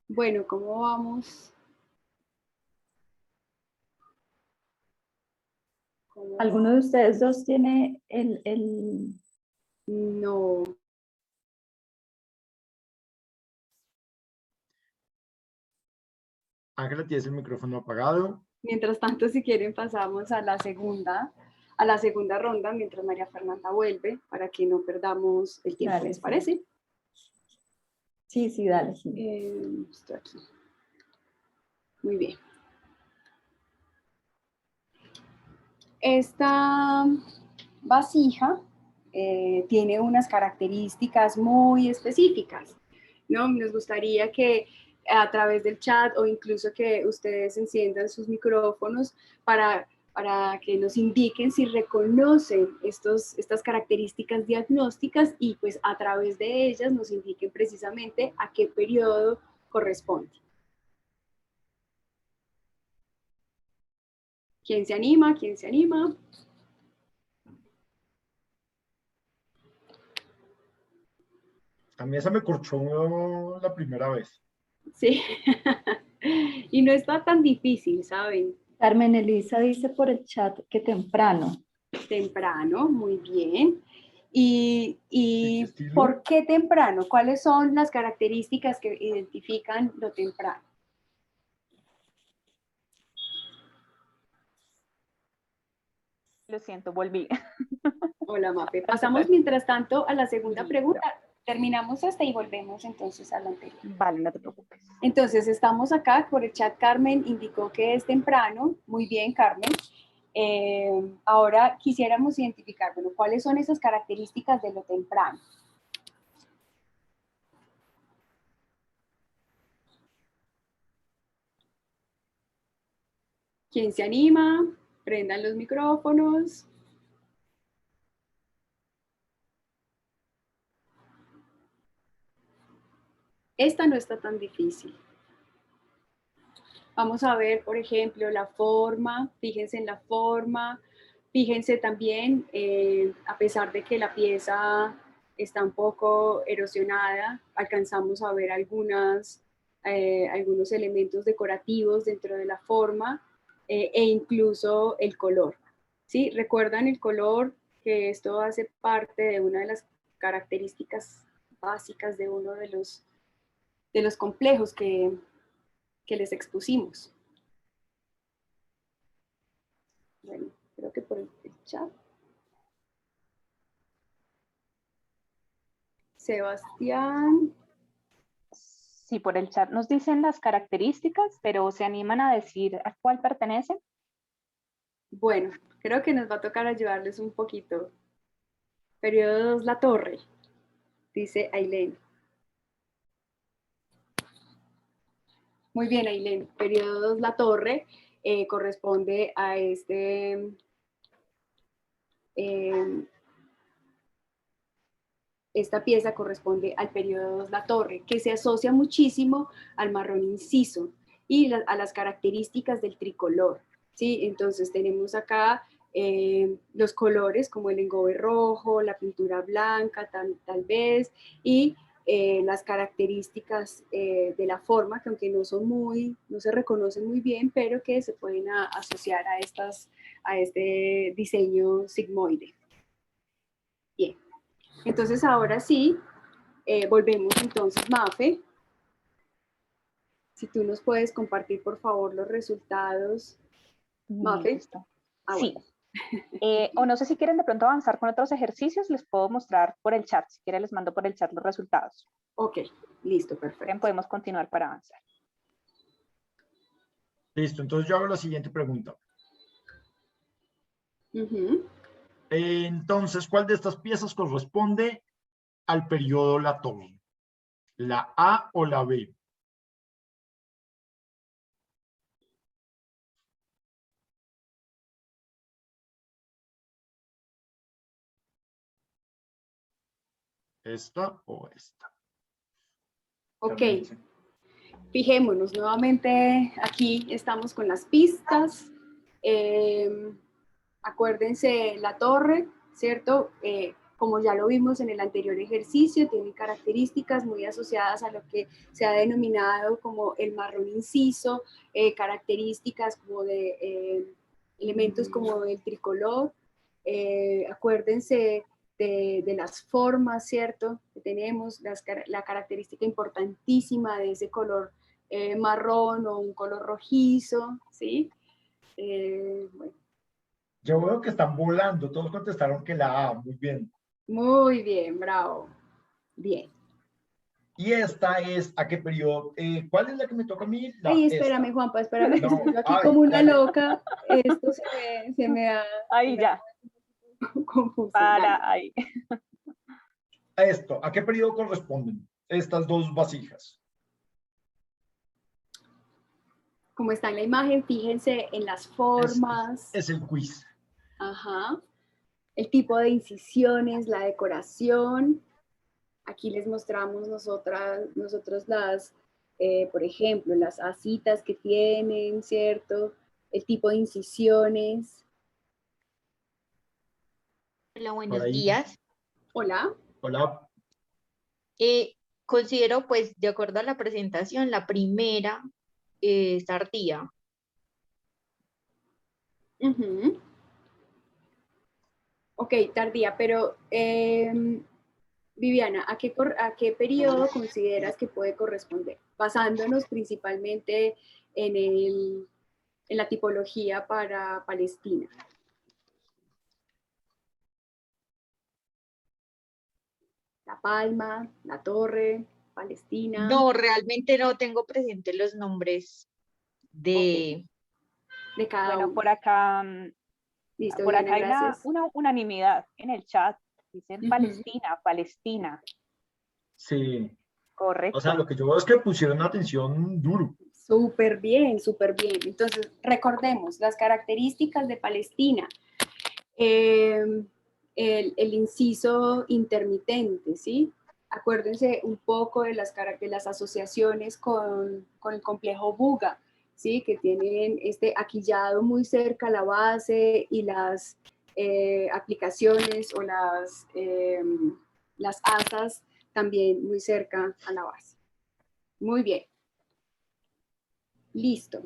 Bueno, ¿cómo vamos? ¿Alguno de ustedes dos tiene el... No. Ángela, tienes el micrófono apagado. Mientras tanto, si quieren, pasamos a la segunda ronda, mientras María Fernanda vuelve, para que no perdamos el tiempo, Dale, ¿les sí. parece? Sí, sí, dale. Sí. Estoy aquí. Muy bien. Esta vasija tiene unas características muy específicas, ¿no? Nos gustaría que a través del chat o incluso que ustedes enciendan sus micrófonos para que nos indiquen si reconocen estas características diagnósticas y pues a través de ellas nos indiquen precisamente a qué periodo corresponde. ¿Quién se anima? ¿Quién se anima? A mí esa me corchó la primera vez. Sí, y no está tan difícil, ¿saben? Carmen Elisa dice por el chat que temprano. Temprano, muy bien. ¿Y ¿De qué estilo? por qué temprano? ¿Cuáles son las características que identifican lo temprano? Lo siento, volví. Hola, Mafe. Pasamos mientras tanto a la segunda pregunta. Terminamos esta y volvemos entonces a la anterior. Vale, no te preocupes. Entonces, estamos acá por el chat. Carmen indicó que es temprano. Muy bien, Carmen. Ahora quisiéramos identificar, bueno, ¿cuáles son esas características de lo temprano? ¿Quién se anima? Prendan los micrófonos. Esta no está tan difícil. Vamos a ver, por ejemplo, la forma. Fíjense en la forma. Fíjense también, a pesar de que la pieza está un poco erosionada, alcanzamos a ver algunos elementos decorativos dentro de la forma e incluso el color. ¿Sí? ¿Recuerdan el color? Que esto hace parte de una de las características básicas de uno de los complejos que les expusimos. Bueno, creo que por el chat. Sebastián. Sí, por el chat nos dicen las características, pero ¿se animan a decir a cuál pertenecen? Bueno, creo que nos va a tocar ayudarles un poquito. Periodo 2, La Torre, dice Ailén. Muy bien, Ailén. Periodo 2, La Torre, corresponde a esta pieza corresponde al periodo 2, La Torre, que se asocia muchísimo al marrón inciso y a las características del tricolor. ¿Sí? Entonces tenemos acá los colores como el engobe rojo, la pintura blanca tal vez, y las características de la forma, que aunque no se reconocen muy bien, pero que se pueden asociar a este diseño sigmoide. Bien. Entonces ahora sí, volvemos entonces, Mafe. Si tú nos puedes compartir, por favor, los resultados. Mafe. Listo. Bueno. Sí. O no sé si quieren de pronto avanzar con otros ejercicios, les puedo mostrar por el chat. Si quieren les mando por el chat los resultados. Ok, listo, perfecto. Podemos continuar para avanzar. Listo, entonces yo hago la siguiente pregunta. Entonces, ¿cuál de estas piezas corresponde al periodo La Torre? ¿La A o la B? ¿Esta o esta? Ok, fijémonos nuevamente, aquí estamos con las pistas. Acuérdense la torre, ¿cierto? Como ya lo vimos en el anterior ejercicio, tiene características muy asociadas a lo que se ha denominado como el marrón inciso, características como de elementos como el tricolor. Acuérdense de las formas, ¿cierto? Que tenemos, la característica importantísima de ese color marrón o un color rojizo, ¿sí? Bueno. Yo veo que están volando, todos contestaron que la A, muy bien. Muy bien, bravo. Bien. Y esta es, ¿a qué periodo? ¿Cuál es la que me toca a mí? Ay, espérame, Juanpa, espérame, que No, estoy yo aquí ay, como una dale. loca. Esto se me da Ahí ya, confusión. para Dale. ahí. ¿A qué periodo corresponden estas dos vasijas? Como está en la imagen, fíjense en las formas. Es el quiz. Ajá. El tipo de incisiones, la decoración. Aquí les mostramos nosotros las, por ejemplo, las asitas que tienen, ¿cierto? El tipo de incisiones. Hola, Por buenos ahí. días. Hola. Hola. Considero, pues, de acuerdo a la presentación, la primera es tardía. Ujú. Ok, tardía, pero Viviana, ¿a qué periodo consideras que puede corresponder? Basándonos principalmente en la tipología para Palestina. La Palma, la Torre, Palestina. No, realmente no tengo presente los nombres de... De cada Bueno, uno. por acá, Listo, por Viviana, acá hay gracias. una unanimidad en el chat. Dicen Palestina, Palestina. Sí. Correcto. O sea, lo que yo veo es que pusieron atención duro. Súper bien, súper bien. Entonces, recordemos las características de Palestina. El inciso intermitente, ¿sí? Acuérdense un poco de las asociaciones con el complejo Buga, ¿sí? Que tienen este aquillado muy cerca a la base y las aplicaciones o las asas también muy cerca a la base. Muy bien. Listo.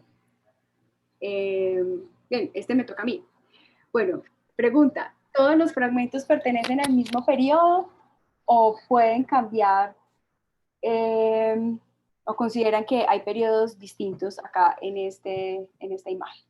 Bien, este me toca a mí. Bueno, pregunta, ¿todos los fragmentos pertenecen al mismo periodo o pueden cambiar o consideran que hay periodos distintos acá en esta imagen?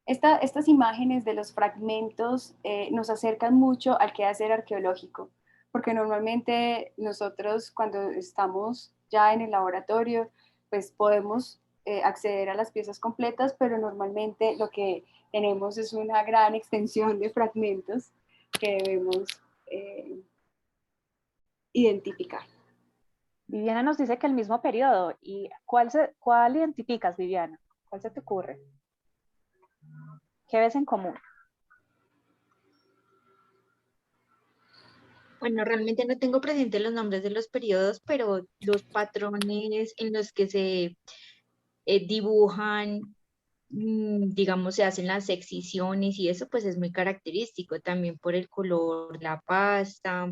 Estas imágenes de los fragmentos nos acercan mucho al quehacer arqueológico, porque normalmente nosotros cuando estamos ya en el laboratorio, pues podemos acceder a las piezas completas, pero normalmente lo que tenemos es una gran extensión de fragmentos que debemos identificar. Viviana nos dice que el mismo periodo. ¿Y cuál identificas, Viviana? ¿Cuál se te ocurre? ¿Qué ves en común? Bueno, realmente no tengo presente los nombres de los periodos, pero los patrones en los que se dibujan, digamos, se hacen las excisiones y eso, pues es muy característico también por el color, la pasta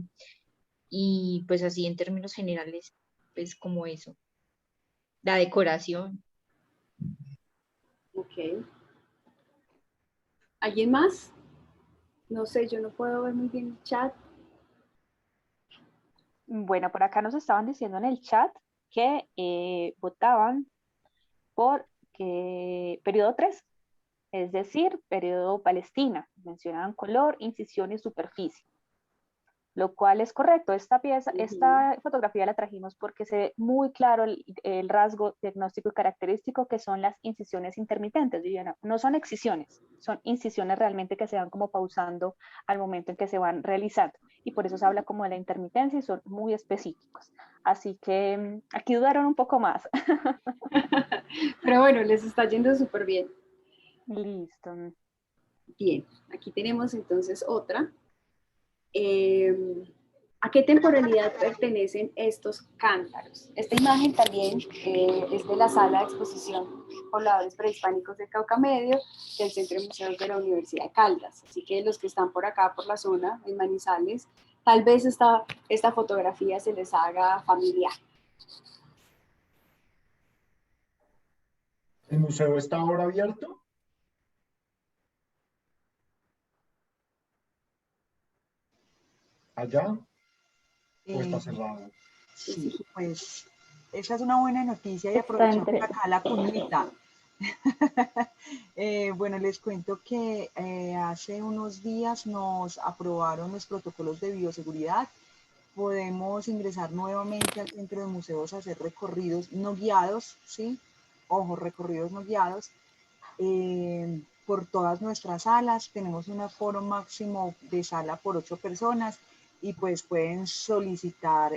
y pues así en términos generales, pues como eso, la decoración. Ok. ¿Alguien más? No sé, yo no puedo ver muy bien el chat. Bueno, por acá nos estaban diciendo en el chat que votaban por periodo 3, es decir, periodo Palestina. Mencionaban color, incisión y superficie, lo cual es correcto. Esta fotografía la trajimos porque se ve muy claro el rasgo diagnóstico y característico que son las incisiones intermitentes, Viviana. No son excisiones, son incisiones realmente que se van como pausando al momento en que se van realizando. Y por eso se habla como de la intermitencia y son muy específicos. Así que aquí dudaron un poco más. Pero bueno, les está yendo súper bien. Listo. Bien, aquí tenemos entonces otra. ¿A qué temporalidad pertenecen estos cántaros? Esta imagen también es de la sala de exposición Pobladores Prehispánicos del Cauca Medio del Centro de Museos de la Universidad de Caldas. Así que los que están por acá, por la zona, en Manizales, tal vez esta fotografía se les haga familiar. ¿El museo está ahora abierto? ¿Allá? ¿O está cerrado? Sí, pues esa es una buena noticia y Está aprovechamos entre... acá la cuñita. Bueno, les cuento que hace unos días nos aprobaron los protocolos de bioseguridad. Podemos ingresar nuevamente al centro de museos a hacer recorridos no guiados, ¿sí? Ojo, recorridos no guiados, por todas nuestras salas. Tenemos un aforo máximo de sala por 8 personas y pues pueden solicitar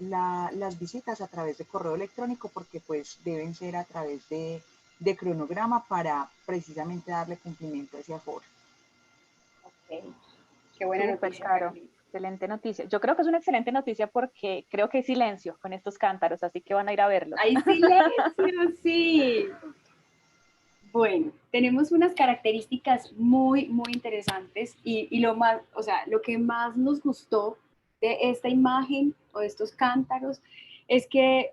las visitas a través de correo electrónico porque pues deben ser a través de cronograma para precisamente darle cumplimiento a ese aforo. Ok, qué buena Súper, noticia, Caro. Carolina. Excelente noticia. Yo creo que es una excelente noticia porque creo que hay silencio con estos cántaros, así que van a ir a verlos. ¡Hay silencio! Sí. Bueno, tenemos unas características muy, muy interesantes y lo más, o sea, lo que más nos gustó de esta imagen o de estos cántaros es que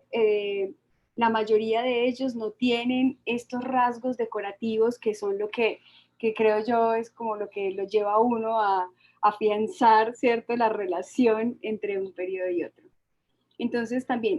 la mayoría de ellos no tienen estos rasgos decorativos que son lo que creo yo es como lo que lo lleva a uno a afianzar, ¿cierto?, la relación entre un periodo y otro. Entonces también